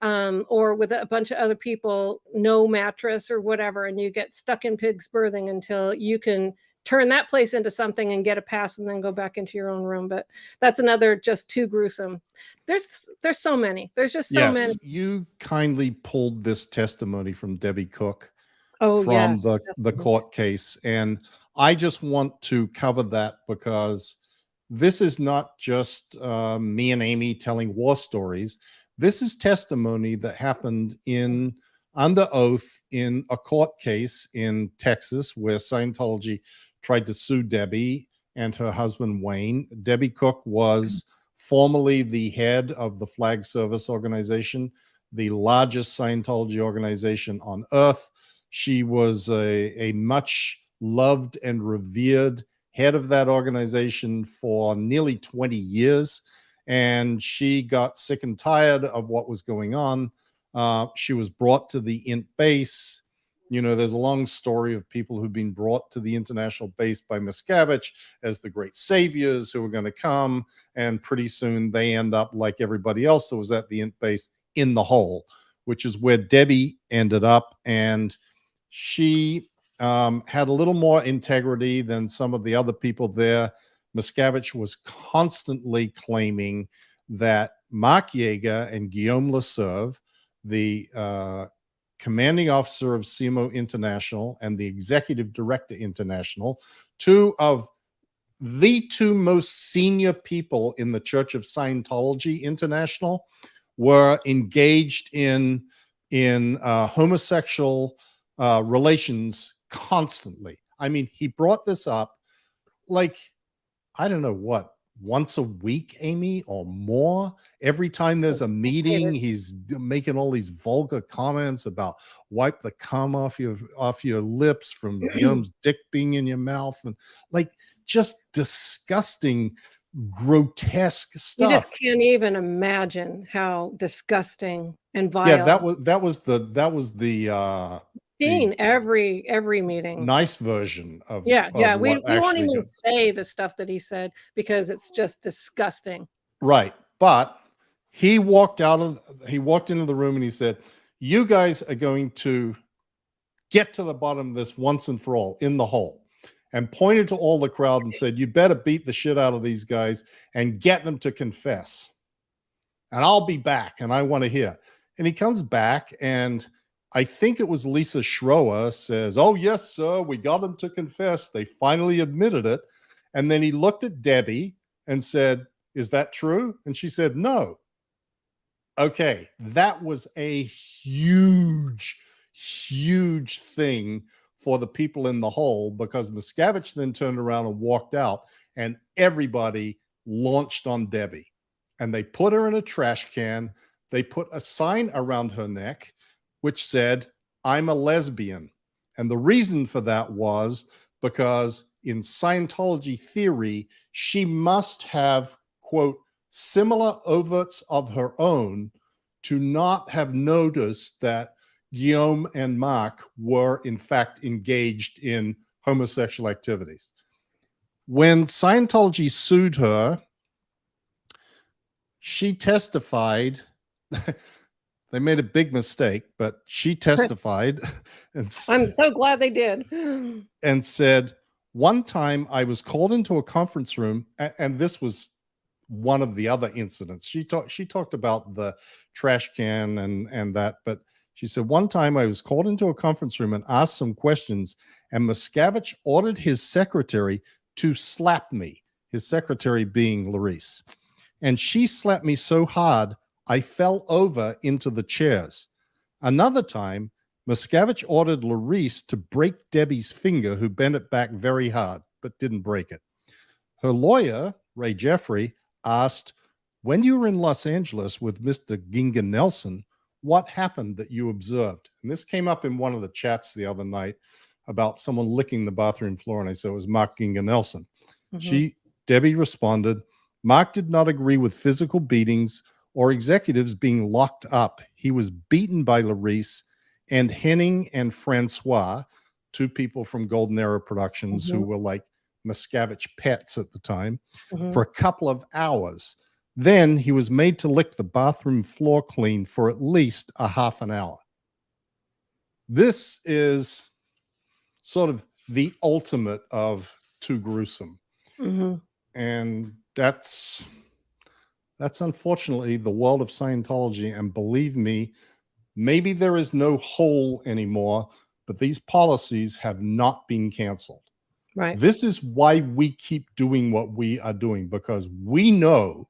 Or with a bunch of other people, no mattress or whatever, and you get stuck in pig's berthing until you can turn that place into something and get a pass and then go back into your own room. But that's another just too gruesome. There's so many. There's just so many.
You kindly pulled this testimony from Debbie Cook
from
yes, the court case. And I just want to cover that because this is not just me and Amy telling war stories. This is testimony that happened under oath in a court case in Texas where Scientology tried to sue Debbie and her husband Wayne. Debbie Cook was formerly the head of the Flag Service Organization, the largest Scientology organization on earth. She was a much loved and revered head of that organization for nearly 20 years. And she got sick and tired of what was going on. She was brought to the Int Base. There's a long story of people who've been brought to the international base by Miscavige as the great saviors who are going to come. And pretty soon they end up like everybody else that was at the Int Base in the hole, which is where Debbie ended up. And she had a little more integrity than some of the other people there. Miscavige was constantly claiming that Mark Jaeger and Guillaume Leserve, the commanding officer of CMO International and the executive director International, two of the two most senior people in the Church of Scientology International, were engaged in homosexual relations constantly. I mean, he brought this up like, I don't know what, once a week, Amy, or more. Every time there's a meeting, he's making all these vulgar comments about wipe the cum off your lips from Guillaume's dick being in your mouth, and like just disgusting, grotesque stuff.
You just can't even imagine how disgusting and vile.
Yeah, that was the
every meeting.
Nice version of
we won't even say the stuff that he said because it's just disgusting.
Right. But he walked into the room and he said, "You guys are going to get to the bottom of this once and for all in the hole," and pointed to all the crowd and said, "You better beat the shit out of these guys and get them to confess. And I'll be back and I want to hear." And he comes back, and I think it was Lisa Schroer says, "Oh, yes, sir, we got them to confess. They finally admitted it." And then he looked at Debbie and said, "Is that true?" And she said, "No." Okay, that was a huge, huge thing for the people in the hole, because Miscavige then turned around and walked out, and everybody launched on Debbie. And they put her in a trash can. They put a sign around her neck which said, "I'm a lesbian." And the reason for that was because in Scientology theory, she must have, quote, similar overts of her own to not have noticed that Guillaume and Mark were in fact engaged in homosexual activities. When Scientology sued her, she testified They made a big mistake, but she testified and
I'm so glad they did.
And said, one time I was called into a conference room, and this was one of the other incidents. She talked about the trash can and that, but she said, one time I was called into a conference room and asked some questions, and Miscavige ordered his secretary to slap me, his secretary being Larice. And she slapped me so hard, I fell over into the chairs. Another time, Miscavige ordered Larice to break Debbie's finger, who bent it back very hard, but didn't break it. Her lawyer, Ray Jeffrey, asked, when you were in Los Angeles with Mr. Ginga Nelson, what happened that you observed? And this came up in one of the chats the other night about someone licking the bathroom floor, and I said it was Mark Ginga Nelson. Debbie responded, Mark did not agree with physical beatings or executives being locked up. He was beaten by Larice and Henning and Francois, two people from Golden Era Productions who were like Miscavige pets at the time, for a couple of hours. Then he was made to lick the bathroom floor clean for at least a half an hour. This is sort of the ultimate of Too Gruesome. And that's unfortunately the world of Scientology. And believe me, maybe there is no hole anymore, but these policies have not been canceled.
Right.
This is why we keep doing what we are doing, because we know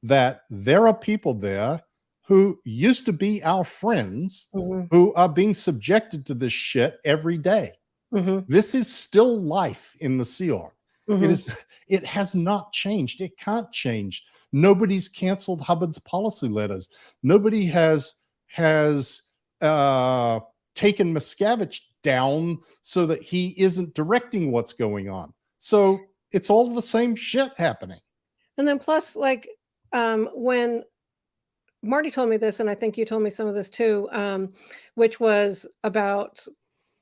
that there are people there who used to be our friends who are being subjected to this shit every day. This is still life in the Sea Org. It has not changed. It can't change. Nobody's canceled Hubbard's policy letters. Nobody has taken Miscavige down so that he isn't directing what's going on. So it's all the same shit happening.
And then plus, like, when Marty told me this, and I think you told me some of this too, which was about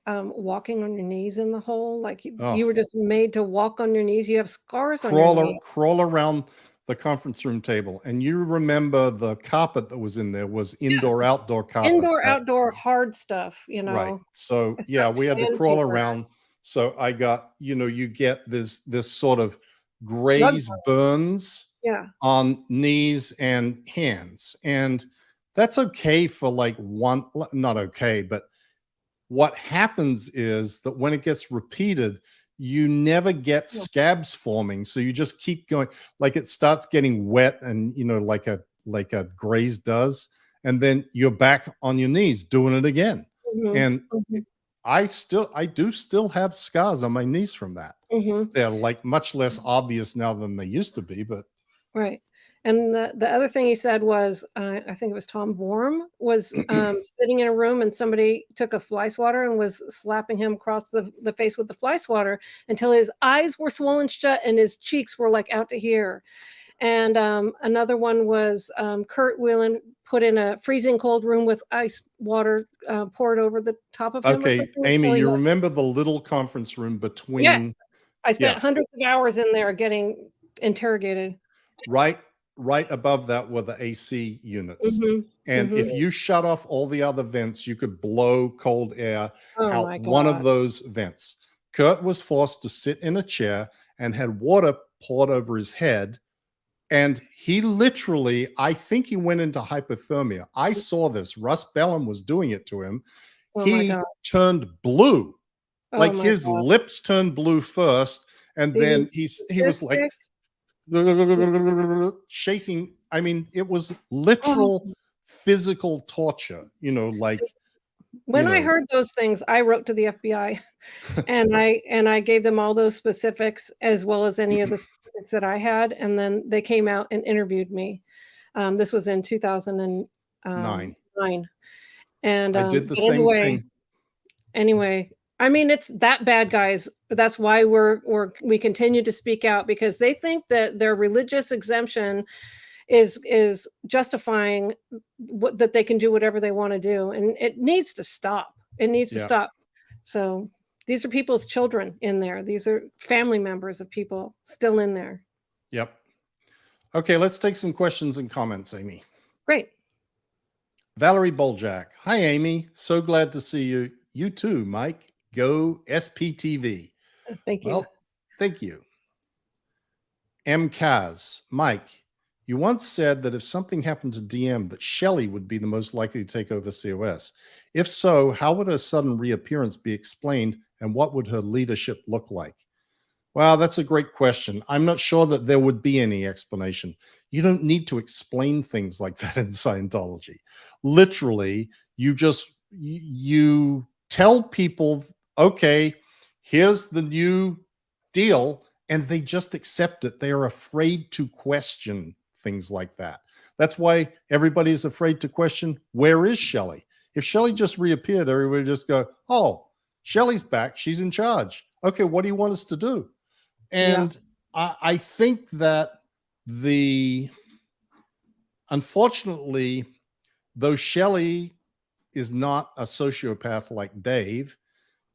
walking on your knees in the hole. Like you were just made to walk on your knees. You have scars on your knees.
Crawl around the conference room table. And you remember the carpet that was in there was indoor-outdoor carpet.
Indoor-outdoor hard stuff, you know.
Right. So yeah, we had to crawl around. So I got, you get this sort of graze burns on knees and hands. And that's okay for like one, not okay, but what happens is that when it gets repeated, you never get scabs forming. So you just keep going, like it starts getting wet and, like a graze does. And then you're back on your knees doing it again. And I do still have scars on my knees from that. They're like much less obvious now than they used to be, but.
Right. And the other thing he said was, I think it was Tom Vorm was sitting in a room and somebody took a fly swatter and was slapping him across the face with the fly swatter until his eyes were swollen shut and his cheeks were like out to here. And another one was Kurt Whelan put in a freezing cold room with ice water poured over the top of him.
Okay, Amy, you remember the little conference room between?
Yes, I spent hundreds of hours in there getting interrogated.
Right above that were the AC units. And if you shut off all the other vents, you could blow cold air out one of those vents. Kurt was forced to sit in a chair and had water poured over his head. And he literally, I think he went into hypothermia. I saw this. Russ Bellum was doing it to him. He turned blue. Like his lips turned blue first. And then he was like shaking. I mean, it was literal physical torture, like
when I heard those things, I wrote to the FBI and I gave them all those specifics as well as any of the specifics that I had, and then they came out and interviewed me. This was in 2009. And
I did the same thing.
Anyway, I mean, it's that bad, guys. That's why we continue to speak out, because they think that their religious exemption is justifying that they can do whatever they want to do, and it needs to stop. It needs to stop. So these are people's children in there. These are family members of people still in there.
Yep. Okay, let's take some questions and comments, Amy.
Great.
Valerie Boljak. Hi, Amy. So glad to see you. You too, Mike. Go SPTV.
Thank you.
Well, thank you. M. Kaz. Mike, you once said that if something happened to DM, that Shelley would be the most likely to take over COS. If so, how would her sudden reappearance be explained, and what would her leadership look like? Well, that's a great question. I'm not sure that there would be any explanation. You don't need to explain things like that in Scientology. Literally, you tell people, okay, here's the new deal, and they just accept it. They are afraid to question things like that. That's why everybody's afraid to question, where is Shelley? If Shelley just reappeared, everybody would just go, oh, Shelley's back. She's in charge. Okay, what do you want us to do? And I think that unfortunately, though Shelley is not a sociopath like Dave,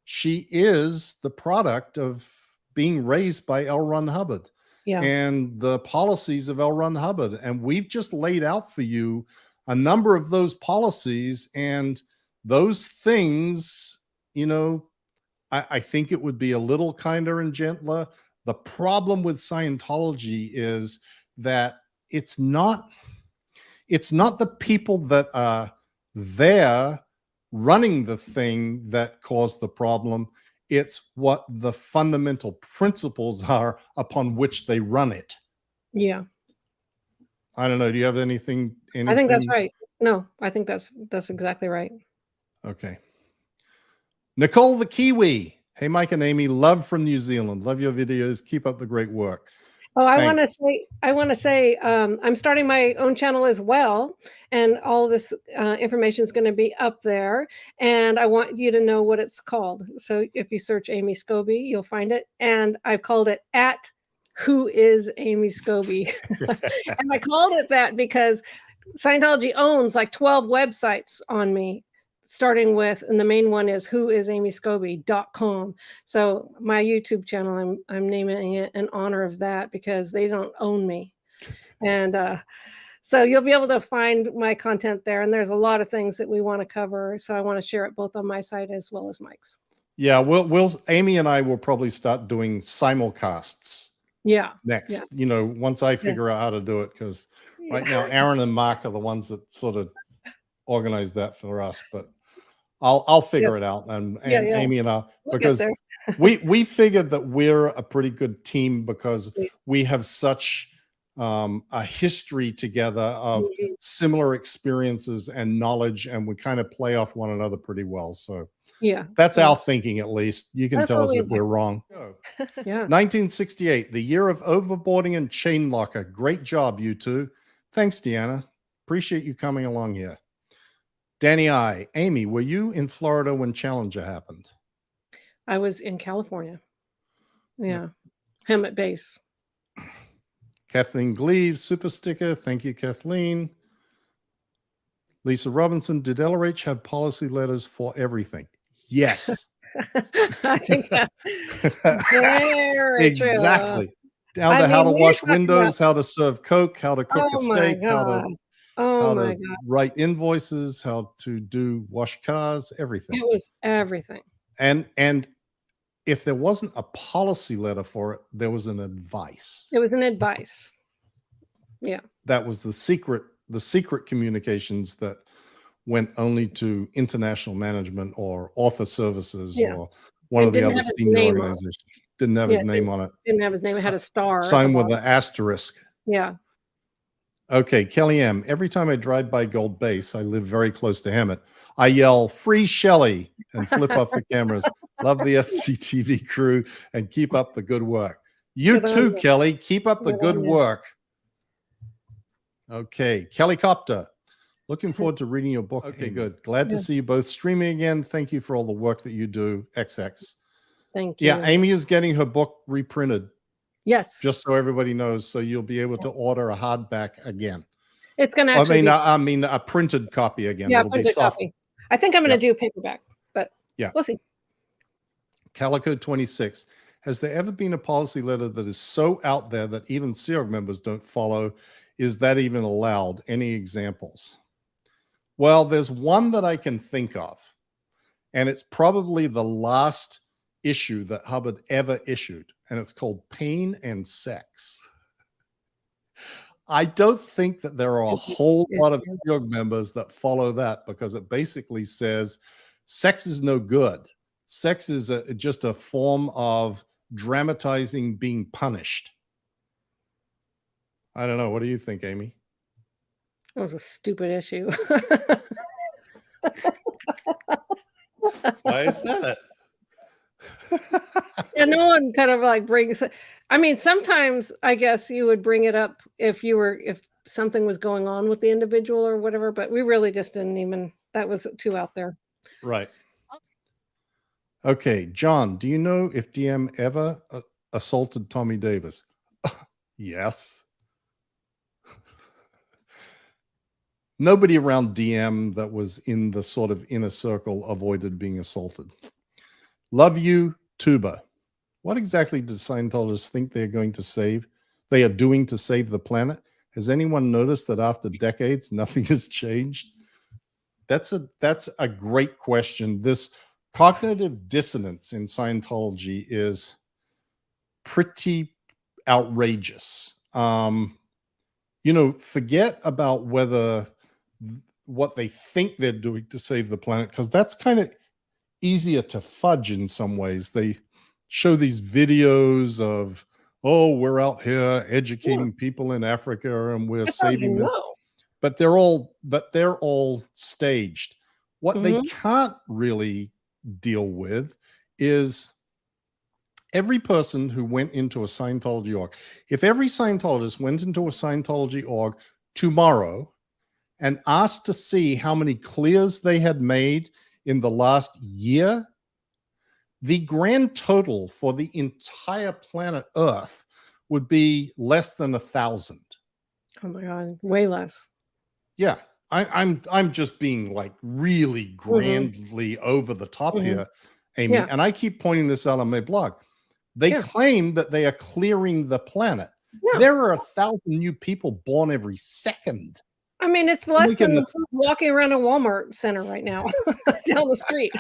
she is the product of being raised by L. Ron Hubbard and the policies of L. Ron Hubbard. And we've just laid out for you a number of those policies, and those things, I think it would be a little kinder and gentler. The problem with Scientology is that it's not the people that are there running the thing that caused the problem. It's what the fundamental principles are upon which they run it.
Yeah.
I don't know. Do you have anything?
I think that's right. No, I think that's exactly right.
Okay. Nicole the Kiwi. Hey, Mike and Amy, love from New Zealand. Love your videos. Keep up the great work.
Oh, I want to say, I'm starting my own channel as well, and all this information is going to be up there. And I want you to know what it's called. So if you search Amy Scobee, you'll find it. And I called it at Who is Amy Scobee? And I called it that because Scientology owns like 12 websites on me, starting with, and the main one is whoisamyscobee.com. So my YouTube channel, I'm naming it in honor of that because they don't own me. And so you'll be able to find my content there. And there's a lot of things that we want to cover. So I want to share it both on my site as well as Mike's.
Yeah, Amy and I will probably start doing simulcasts.
Yeah.
Next, once I figure out how to do it, because right now Aaron and Mark are the ones that sort of organize that for us, but I'll figure it out, and Amy and I, because we figured that we're a pretty good team because we have such a history together of similar experiences and knowledge, and we kind of play off one another pretty well. So that's our thinking, at least. You can tell us if we're wrong. 1968, the year of overboarding and chain locker. Great job, you two. Thanks, Deanna. Appreciate you coming along here. Danny I. Amy, were you in Florida when Challenger happened?
I was in California. Yeah. Him at base.
Kathleen Gleaves, super sticker. Thank you, Kathleen. Lisa Robinson, did LRH have policy letters for everything? Yes.
I think that's very
exactly.
True.
Down to how to wash windows, how to serve Coke, how to cook a steak, how to write invoices, how to wash cars, everything.
It was everything.
And if there wasn't a policy letter for it, there was an advice.
It was an advice. Yeah.
That was the secret communications that went only to international management or author services or one of the other senior organizations. Didn't have his name on it.
Didn't have his name. It had a star.
Signed with an asterisk.
Yeah.
Okay, Kelly M. Every time I drive by Gold Base, I live very close to Hammett, I yell, "Free Shelley," and flip off the cameras. Love the FCTV crew and keep up the good work. You too, Kelly. Keep up the good work. Okay, Kelly Copter. Looking forward to reading your book. Okay, good. Glad to see you both streaming again. Thank you for all the work that you do, XX.
Thank you.
Yeah, Amy is getting her book reprinted.
Yes.
Just so everybody knows, so you'll be able to order a hardback again.
It's going to actually
I mean a printed copy again.
Yeah,
it'll be soft.
Copy. I think I'm going to do paperback, but we'll see.
Calico 26. Has there ever been a policy letter that is so out there that even Sea Org members don't follow? Is that even allowed? Any examples? Well, there's one that I can think of, and it's probably the last issue that Hubbard ever issued, and it's called Pain and Sex. I don't think that there are a whole lot of SIOG members that follow that, because it basically says sex is no good. Sex is just a form of dramatizing being punished. I don't know. What do you think, Amy?
That was a stupid issue.
That's why I said it.
Yeah, no one kind of like brings it. I mean, sometimes I guess you would bring it up if something was going on with the individual or whatever, but we really just didn't even, that was too out there.
Right. Okay, John, do you know if DM ever assaulted Tommy Davis? Yes. Nobody around DM that was in the sort of inner circle avoided being assaulted. Love you, Tuba. What exactly do Scientologists think they're going to save? They are doing to save the planet? Has anyone noticed that after decades, nothing has changed? That's a great question. This cognitive dissonance in Scientology is pretty outrageous. Forget about what they think they're doing to save the planet, because that's kind of easier to fudge in some ways. They show these videos of, oh, we're out here educating people in Africa and we're saving this. But they're all staged. What they can't really deal with is every person who went into a Scientology org. If every Scientologist went into a Scientology org tomorrow and asked to see how many clears they had made in the last year, the grand total for the entire planet Earth would be less than 1,000.
Oh my God, way less.
Yeah, I'm just being like really grandly over the top here, Amy. And I keep pointing this out on my blog. They claim that they are clearing the planet. There are 1,000 new people born every second.
I mean, it's less than walking around a Walmart center right now down the street.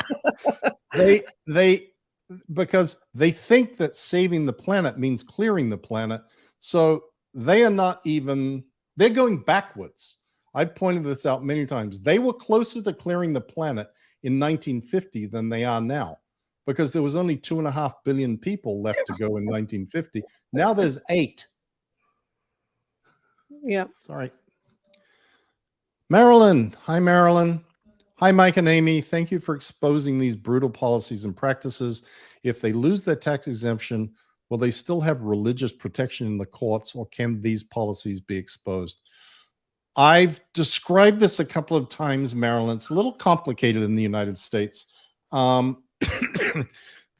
Because they think that saving the planet means clearing the planet. So they are not even, they're going backwards. I've pointed this out many times. They were closer to clearing the planet in 1950 than they are now, because there was only 2.5 billion people left to go in 1950. Now there's 8.
Yeah.
Sorry. Marilyn. Hi, Marilyn. Hi, Mike and Amy. Thank you for exposing these brutal policies and practices. If they lose their tax exemption, will they still have religious protection in the courts, or can these policies be exposed? I've described this a couple of times, Marilyn. It's a little complicated in the United States. The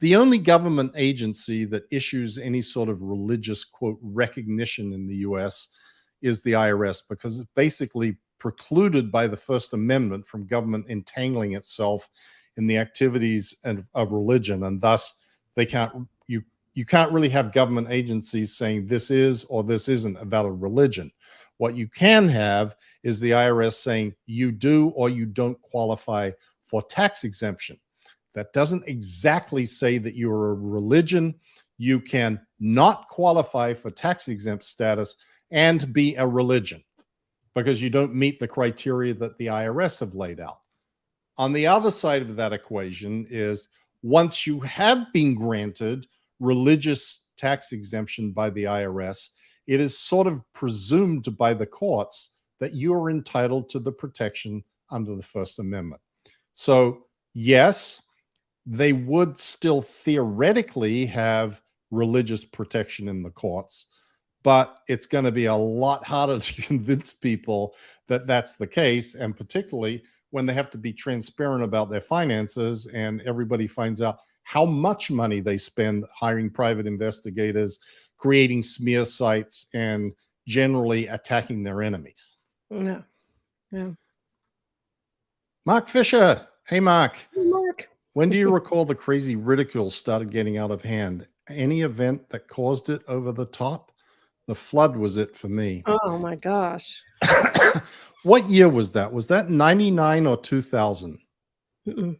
only government agency that issues any sort of religious, quote, recognition in the US is the IRS, because it's basically precluded by the First Amendment from government entangling itself in the activities of religion, and thus they can't. You can't really have government agencies saying this is or this isn't a valid religion. What you can have is the IRS saying you do or you don't qualify for tax exemption. That doesn't exactly say that you're a religion. You can not qualify for tax exempt status and be a religion, because you don't meet the criteria that the IRS have laid out. On the other side of that equation is, once you have been granted religious tax exemption by the IRS, it is sort of presumed by the courts that you are entitled to the protection under the First Amendment. So yes, they would still theoretically have religious protection in the courts, but it's going to be a lot harder to convince people that that's the case, and particularly when they have to be transparent about their finances and everybody finds out how much money they spend hiring private investigators, creating smear sites, and generally attacking their enemies.
Yeah.
Mark Fisher. Hey, Mark.
Hey, Mark.
When do you recall the crazy ridicule started getting out of hand? Any event that caused it over the top? The flood was it for me.
Oh my gosh.
What year was that? Was that 99 or 2000?
Wasn't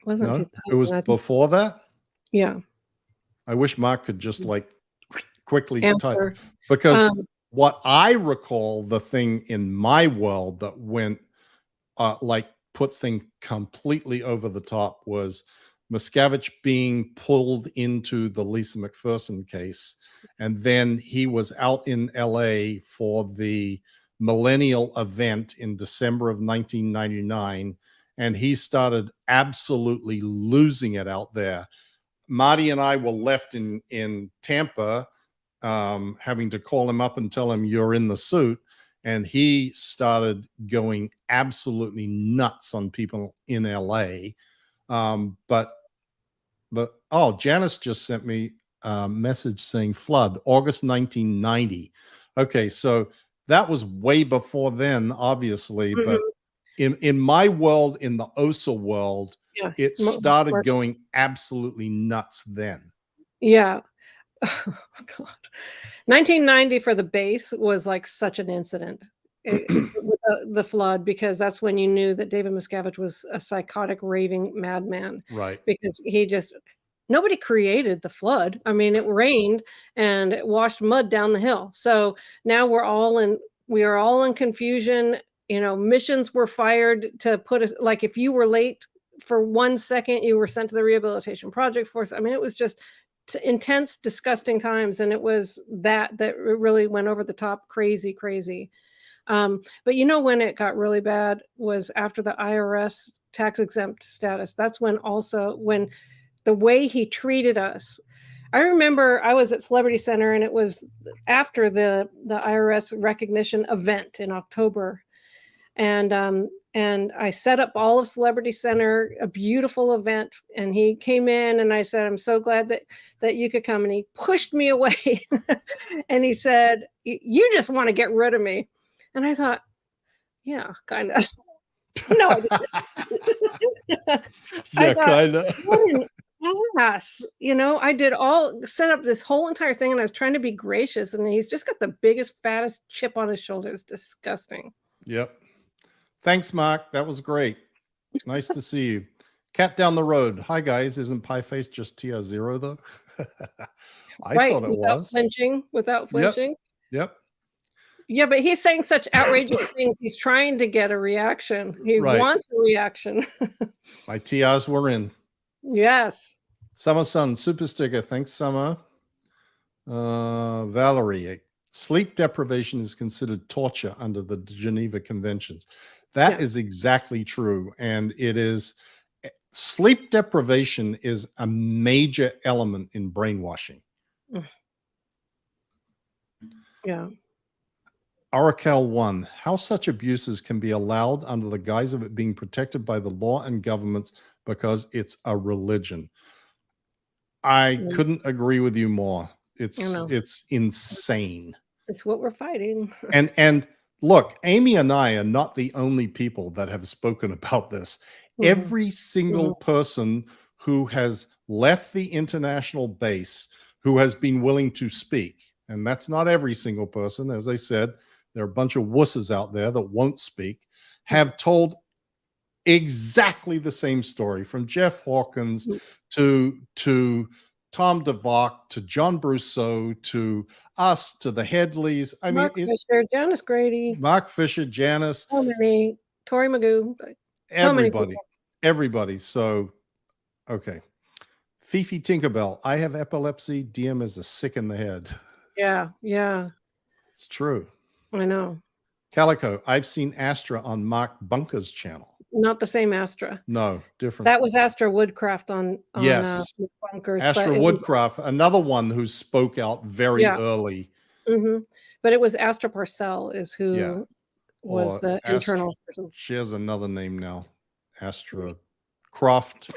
No,
2000.
it was before that.
Yeah.
I wish Mark could just like quickly type,
Answer.
because what I recall, the thing in my world that went like put things completely over the top was Miscavige being pulled into the Lisa McPherson case. And then he was out in LA for the millennial event in December of 1999. And he started absolutely losing it out there. Marty and I were left in Tampa, having to call him up and tell him you're in the suit. And he started going absolutely nuts on people in LA. But Janice just sent me a message saying flood, August 1990. Okay, so that was way before then, obviously. But in my world, in the OSA world, it started going absolutely nuts then.
Yeah. Oh, God. 1990 for the base was like such an incident. With the flood, because that's when you knew that David Miscavige was a psychotic, raving madman.
Right.
Because nobody created the flood. I mean, it rained and it washed mud down the hill. So now we are all in confusion. You know, missions were fired to put us, like, if you were late for 1 second, you were sent to the rehabilitation project force. I mean, it was just intense, disgusting times. And it was that really went over the top, crazy. But you know, when it got really bad was after the IRS tax exempt status. That's when the way he treated us. I remember I was at Celebrity Center, and it was after the IRS recognition event in October. And I set up all of Celebrity Center, a beautiful event. And he came in and I said, I'm so glad that you could come. And he pushed me away and he said, you just want to get rid of me. And I thought, yeah, kind of. No, I didn't.
Yeah, kind of.
Yes, you know, I set up this whole entire thing, and I was trying to be gracious, and he's just got the biggest, fattest chip on his shoulder. It's disgusting.
Yep. Thanks, Mark. That was great. Nice to see you. Cat down the road. Hi, guys. Isn't Pie Face just TR0 though? I thought it was.
Without flinching.
Yep.
Yeah, but he's saying such outrageous things. He's trying to get a reaction. He wants a reaction.
My TRs were in.
Yes.
Summer Sun, super sticker. Thanks, Summer. Valerie, sleep deprivation is considered torture under the Geneva Conventions. That is exactly true. And it is, sleep deprivation is a major element in brainwashing.
Yeah.
Oracle 1, how such abuses can be allowed under the guise of it being protected by the law and governments because it's a religion. I couldn't agree with you more. It's insane.
It's what we're fighting.
And look, Amy and I are not the only people that have spoken about this. Every single person who has left the international base who has been willing to speak, and that's not every single person, as I said, there are a bunch of wusses out there that won't speak, have told exactly the same story, from Jeff Hawkins to Tom DeVock to John Brousseau to us to the Headleys. I mean,
Mark Fisher, Janice Grady,
Mark Fisher, Janice,
so many, Tori Magoo,
everybody. So, okay. Fifi Tinkerbell, I have epilepsy. DM is a sick in the head.
Yeah.
It's true.
I know.
Calico, I've seen Astra on Mark Bunker's channel.
Not the same Astra.
No, different.
That was Astra Woodcraft on
yes.
Bunkers.
Astra Woodcraft, another one who spoke out very early.
But it was Astra Parcell is who was the internal person.
She has another name now. Astra Croft.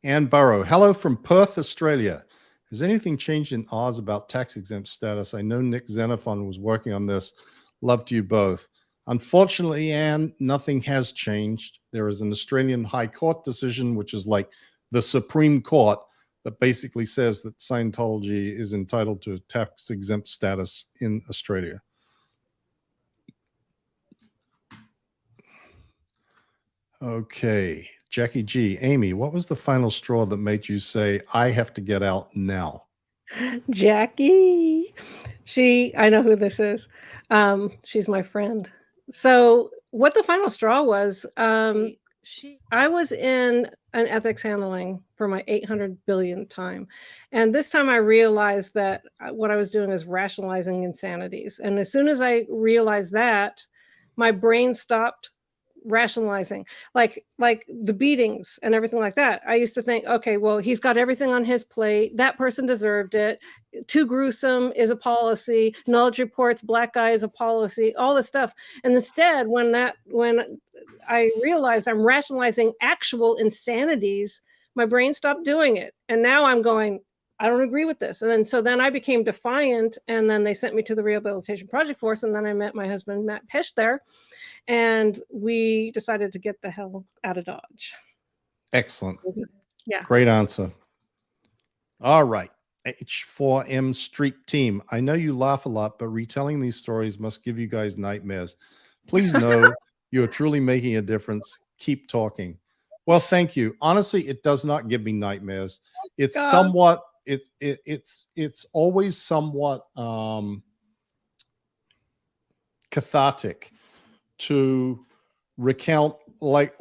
Ann Burrow, hello from Perth, Australia. Has anything changed in Oz about tax exempt status? I know Nick Xenophon was working on this. Love to you both. Unfortunately, Anne, nothing has changed. There is an Australian High Court decision, which is like the Supreme Court, that basically says that Scientology is entitled to a tax-exempt status in Australia. Okay, Jackie G. Amy, what was the final straw that made you say, I have to get out now?
Jackie. I know who this is. She's my friend. So what the final straw was, I was in an ethics handling for my 800 billionth time. And this time I realized that what I was doing is rationalizing insanities. And as soon as I realized that, my brain stopped rationalizing, like the beatings and everything like that. I used to think, okay, well, he's got everything on his plate. That person deserved it. Too gruesome is a policy. Knowledge reports, black guy is a policy, all this stuff. And instead, when I realized I'm rationalizing actual insanities, my brain stopped doing it. And now I'm going, I don't agree with this. And then I became defiant, and then they sent me to the Rehabilitation Project Force, and then I met my husband, Matt Pesh, there, and we decided to get the hell out of Dodge.
Excellent.
Yeah.
Great answer. All right. H4M Street Team. I know you laugh a lot, but retelling these stories must give you guys nightmares. Please know you are truly making a difference. Keep talking. Well, thank you. Honestly, it does not give me nightmares. It's somewhat, it's always somewhat cathartic to recount, like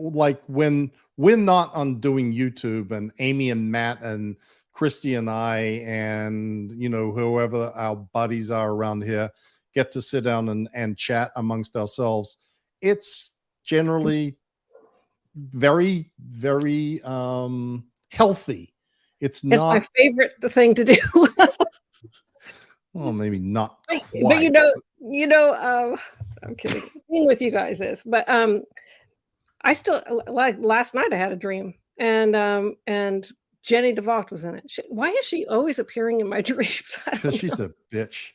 when we're not on doing YouTube, and Amy and Matt and Christy and I and whoever our buddies are around here get to sit down and chat amongst ourselves. It's generally very, very healthy. It's not
my favorite thing to do.
Well, maybe not quite.
But I'm kidding. The thing with you guys is, but I still, like last night I had a dream, and Jenny DeVault was in it. Why is she always appearing in my dreams?
Because she's a bitch.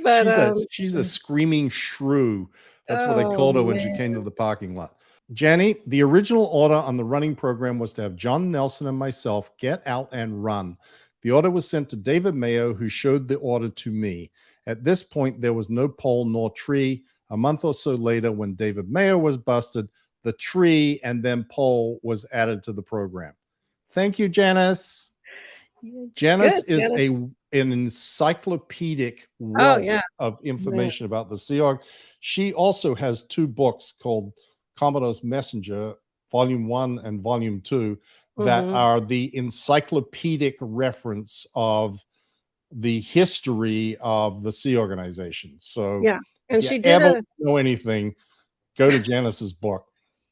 But
she's a screaming shrew. That's what they called her when she came to the parking lot. Jenny, the original order on the running program was to have John Nelson and myself get out and run. The order was sent to David Mayo, who showed the order to me. At this point, there was no pole nor tree. A month or so later, when David Mayo was busted, the tree and then pole was added to the program. Thank you, Janice. Janice is an encyclopedic wealth of information about the Sea Org. She also has 2 books called Commodore's Messenger, Volume 1 and Volume 2, that are the encyclopedic reference of the history of the Sea Organization. So
and
if you ever know anything, go to Janice's book.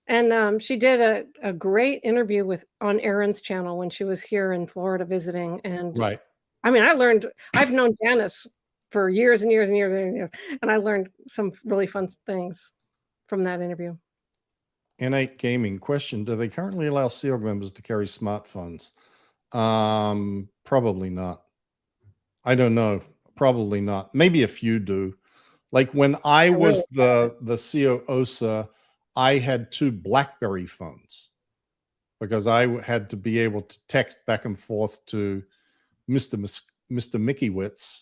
And she did a great interview on Erin's channel when she was here in Florida visiting. And I mean, I've known Janice for years and years and years and years, and I learned some really fun things from that interview.
N8 Gaming question: do they currently allow Sea Org members to carry smartphones? Probably not. I don't know. Probably not. Maybe a few do. Like when I was the CO OSA, I had 2 BlackBerry phones because I had to be able to text back and forth to Mr. Mickiewicz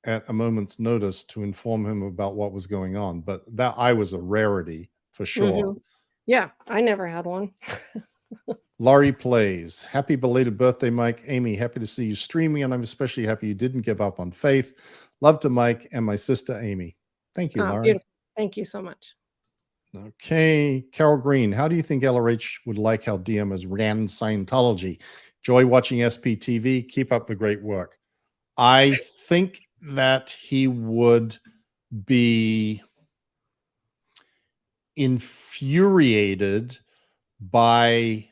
at a moment's notice to inform him about what was going on. But that I was a rarity for sure.
Yeah, I never had one.
Laurie Plays. Happy belated birthday, Mike. Amy, happy to see you streaming, and I'm especially happy you didn't give up on faith. Love to Mike and my sister, Amy. Thank you, Laurie.
Beautiful. Thank you so much.
Okay. Carol Green. How do you think LRH would like how DM has ran Scientology? Joy watching SPTV. Keep up the great work. I think that he would be infuriated by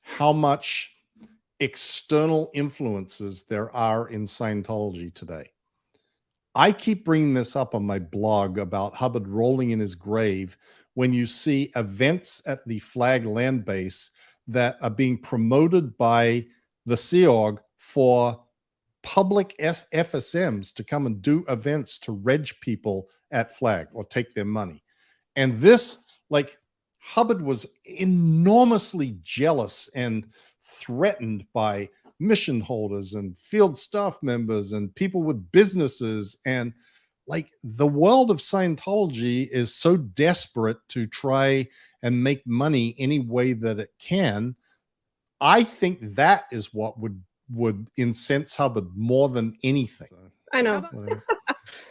how much external influences there are in Scientology today. I keep bringing this up on my blog about Hubbard rolling in his grave when you see events at the Flag land base that are being promoted by the Sea Org for public FSMs to come and do events to reg people at Flag or take their money. And this, like, Hubbard was enormously jealous and threatened by mission holders and field staff members and people with businesses. And like the world of Scientology is so desperate to try and make money any way that it can. I think that is what would incense Hubbard more than anything.
I know.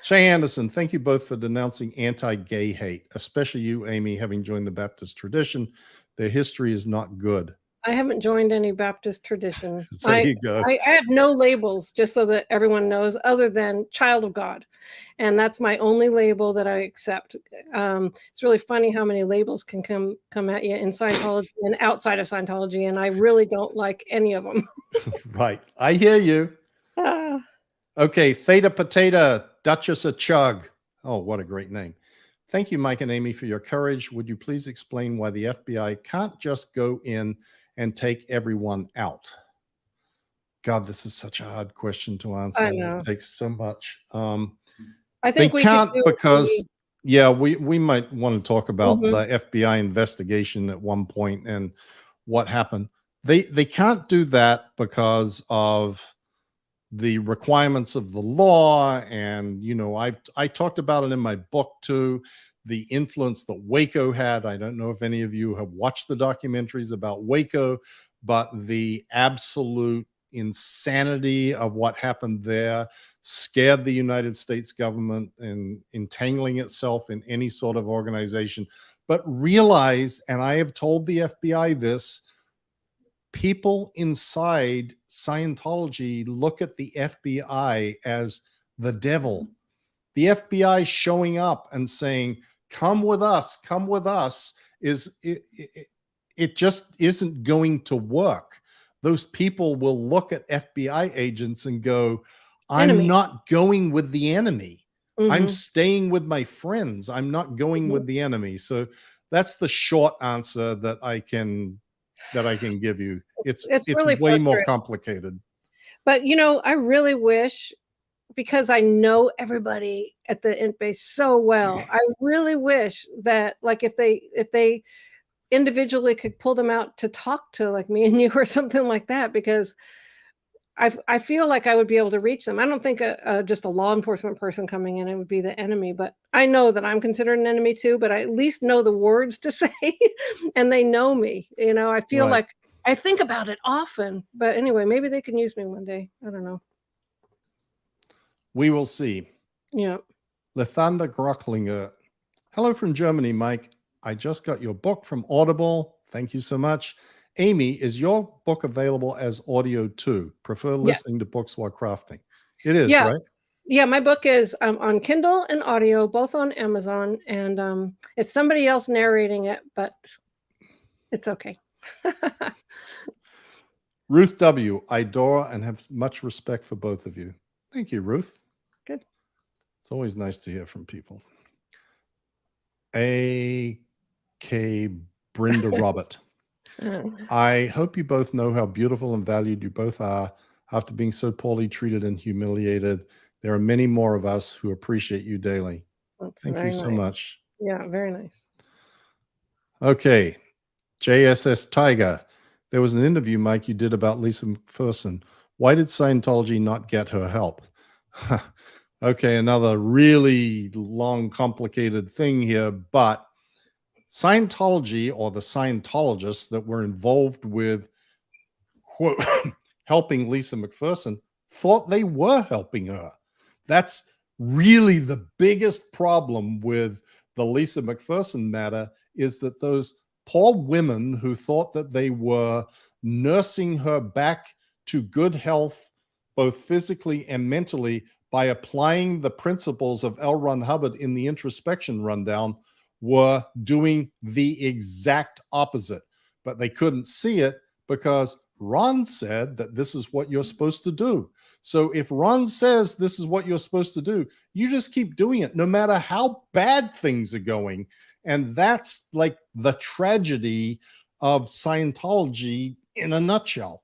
Shay Anderson, thank you both for denouncing anti-gay hate, especially you, Amy, having joined the Baptist tradition. Their history is not good.
I haven't joined any Baptist traditions.
There you go.
I have no labels, just so that everyone knows, other than child of God. And that's my only label that I accept. It's really funny how many labels can come at you in Scientology and outside of Scientology, and I really don't like any of them.
Right. I hear you. Okay, Theta Potato, Duchess of Chug. Oh, what a great name. Thank you, Mike and Amy, for your courage. Would you please explain why the FBI can't just go in and take everyone out? God, this is such a hard question to answer.
I know.
It takes so much.
I think
they can't because, yeah, we might want to talk about the FBI investigation at one point and what happened. They can't do that because of the requirements of the law. And, you know, I talked about it in my book too, the influence that Waco had. I don't know if any of you have watched the documentaries about Waco, but the absolute insanity of what happened there scared the United States government in entangling itself in any sort of organization. But realize, and I have told the FBI this, people inside Scientology look at the FBI as the devil. The FBI showing up and saying, come with us, it just isn't going to work. Those people will look at FBI agents and go, I'm not going with the enemy. I'm staying with my friends. I'm not going with the enemy. So that's the short answer that I can give you. It's really way more complicated.
But, you know, I really wish, because I know everybody at the Int Base so well, I really wish that, like, if they individually could pull them out to talk to, like, me and you or something like that, because I feel like I would be able to reach them. I don't think just a law enforcement person coming in, it would be the enemy, but I know that I'm considered an enemy too, but I at least know the words to say and they know me. You know, I feel like I think about it often, but anyway, maybe they can use me one day. I don't know.
We will see.
Yeah.
Lathander Grocklinger. Hello from Germany, Mike. I just got your book from Audible. Thank you so much. Amy, is your book available as audio too? Prefer listening to books while crafting? It is, right?
Yeah, my book is on Kindle and audio, both on Amazon, and it's somebody else narrating it, but it's okay.
Ruth W. I adore and have much respect for both of you. Thank you, Ruth.
Good.
It's always nice to hear from people. A.K. Brenda Robert. I hope you both know how beautiful and valued you both are after being so poorly treated and humiliated. There are many more of us who appreciate you daily. Thank you so much.
Yeah, very nice.
Okay. JSS Tiger. There was an interview, Mike, you did about Lisa McPherson. Why did Scientology not get her help? Okay, another really long, complicated thing here, but Scientology, or the Scientologists that were involved with, quote, helping Lisa McPherson, thought they were helping her. That's really the biggest problem with the Lisa McPherson matter, is that those poor women who thought that they were nursing her back to good health, both physically and mentally, by applying the principles of L. Ron Hubbard in the introspection rundown, were doing the exact opposite. But they couldn't see it because Ron said that this is what you're supposed to do. So if Ron says this is what you're supposed to do, you just keep doing it no matter how bad things are going. And that's like the tragedy of Scientology in a nutshell.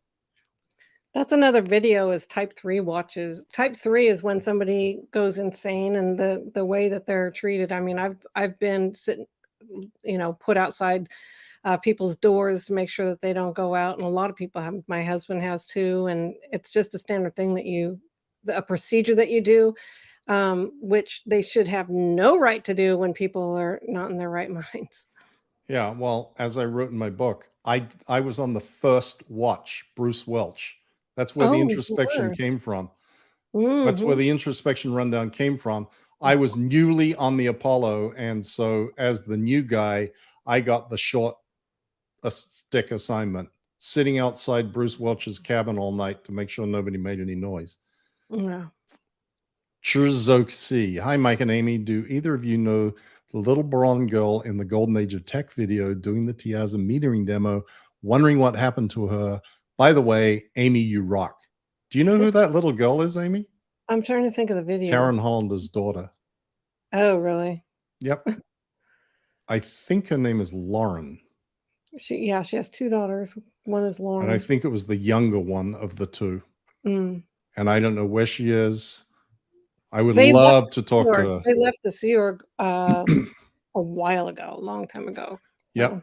That's another video, is type 3 watches. Type 3 is when somebody goes insane, and the way that they're treated. I mean, I've been sitting, you know, put outside people's doors to make sure that they don't go out. And a lot of people have, my husband has too. And it's just a standard thing that a procedure that you do, which they should have no right to do when people are not in their right minds.
Yeah, well, as I wrote in my book, I was on the first watch, Bruce Welch. That's where the
Oh, you
introspection
were.
came from. That's where
Mhm.
the introspection rundown came from. I was newly on the Apollo, and so as the new guy, I got the short stick assignment, sitting outside Bruce Welch's cabin all night to make sure nobody made any noise.
Yeah.
Churzoxi. Hi, Mike and Amy. Do either of you know the little blonde girl in the Golden Age of Tech video doing the Tiaza metering demo? Wondering what happened to her. By the way, Amy, you rock. Do you know who that little girl is, Amy?
I'm trying to think of the video.
Karen Hollander's daughter.
Oh, really?
Yep. I think her name is Lauren.
She has 2 daughters. One is Lauren.
And I think it was the younger one of the two. And I don't know where she is. I would love to talk to her.
They left the Sea Org a while ago, a long time ago. So,
yep.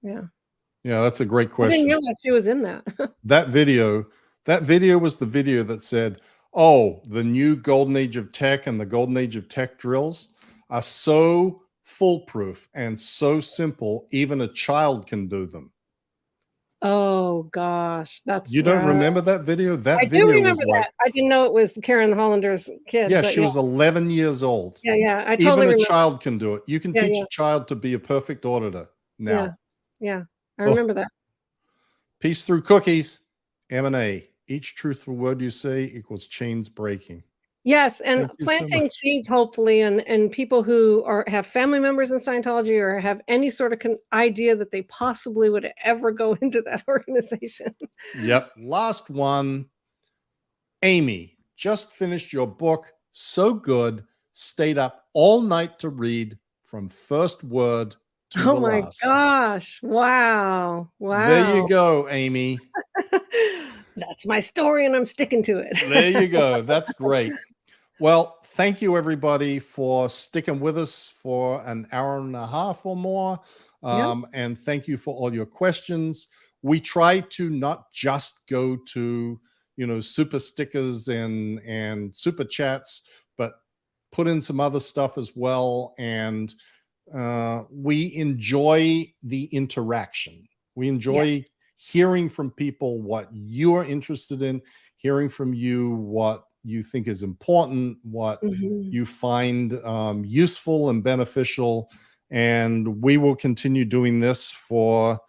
Yeah.
Yeah, that's a great question.
I didn't realize she was in that.
That video was the video that said, oh, the new Golden Age of Tech and the Golden Age of Tech drills are so foolproof and so simple, even a child can do them.
Oh gosh,
you don't remember that video?
I do remember that. I didn't know it was Karen Hollander's kid.
Yeah, she was 11 years old.
Yeah, I totally
even
remember.
A child can do it. You can teach a child to be a perfect auditor now.
Yeah, I remember that.
Peace through cookies. M&A. Each truthful word you say equals chains breaking.
Yes, and planting seeds, hopefully, and people who have family members in Scientology or have any sort of idea that they possibly would ever go into that organization.
Yep. Last one. Amy, just finished your book. So good. Stayed up all night to read from first word to the last.
Oh my gosh. Wow.
There you go, Amy.
That's my story and I'm sticking to it.
There you go. That's great. Well, thank you everybody for sticking with us for an hour and a half or more. And thank you for all your questions. We try to not just go to, super stickers and super chats, but put in some other stuff as well. And we enjoy the interaction. We enjoy hearing from people what you are interested in, hearing from you what you think is important, what you find useful and beneficial. And we will continue doing this for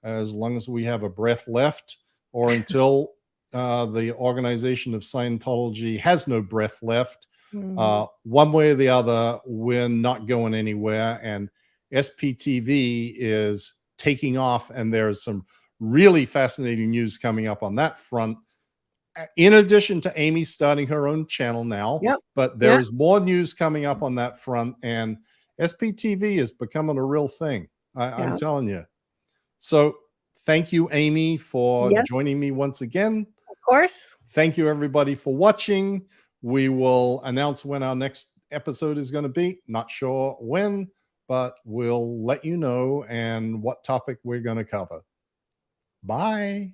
as long as we have a breath left, or until the organization of Scientology has no breath left. One way or the other, we're not going anywhere. And SPTV is taking off, and there's some really fascinating news coming up on that front. In addition to Amy starting her own channel now, but there is more news coming up on that front, and SPTV is becoming a real thing. I'm telling you. So thank you, Amy, for joining me once again.
Of course.
Thank you, everybody, for watching. We will announce when our next episode is going to be. Not sure when, but we'll let you know and what topic we're going to cover. Bye.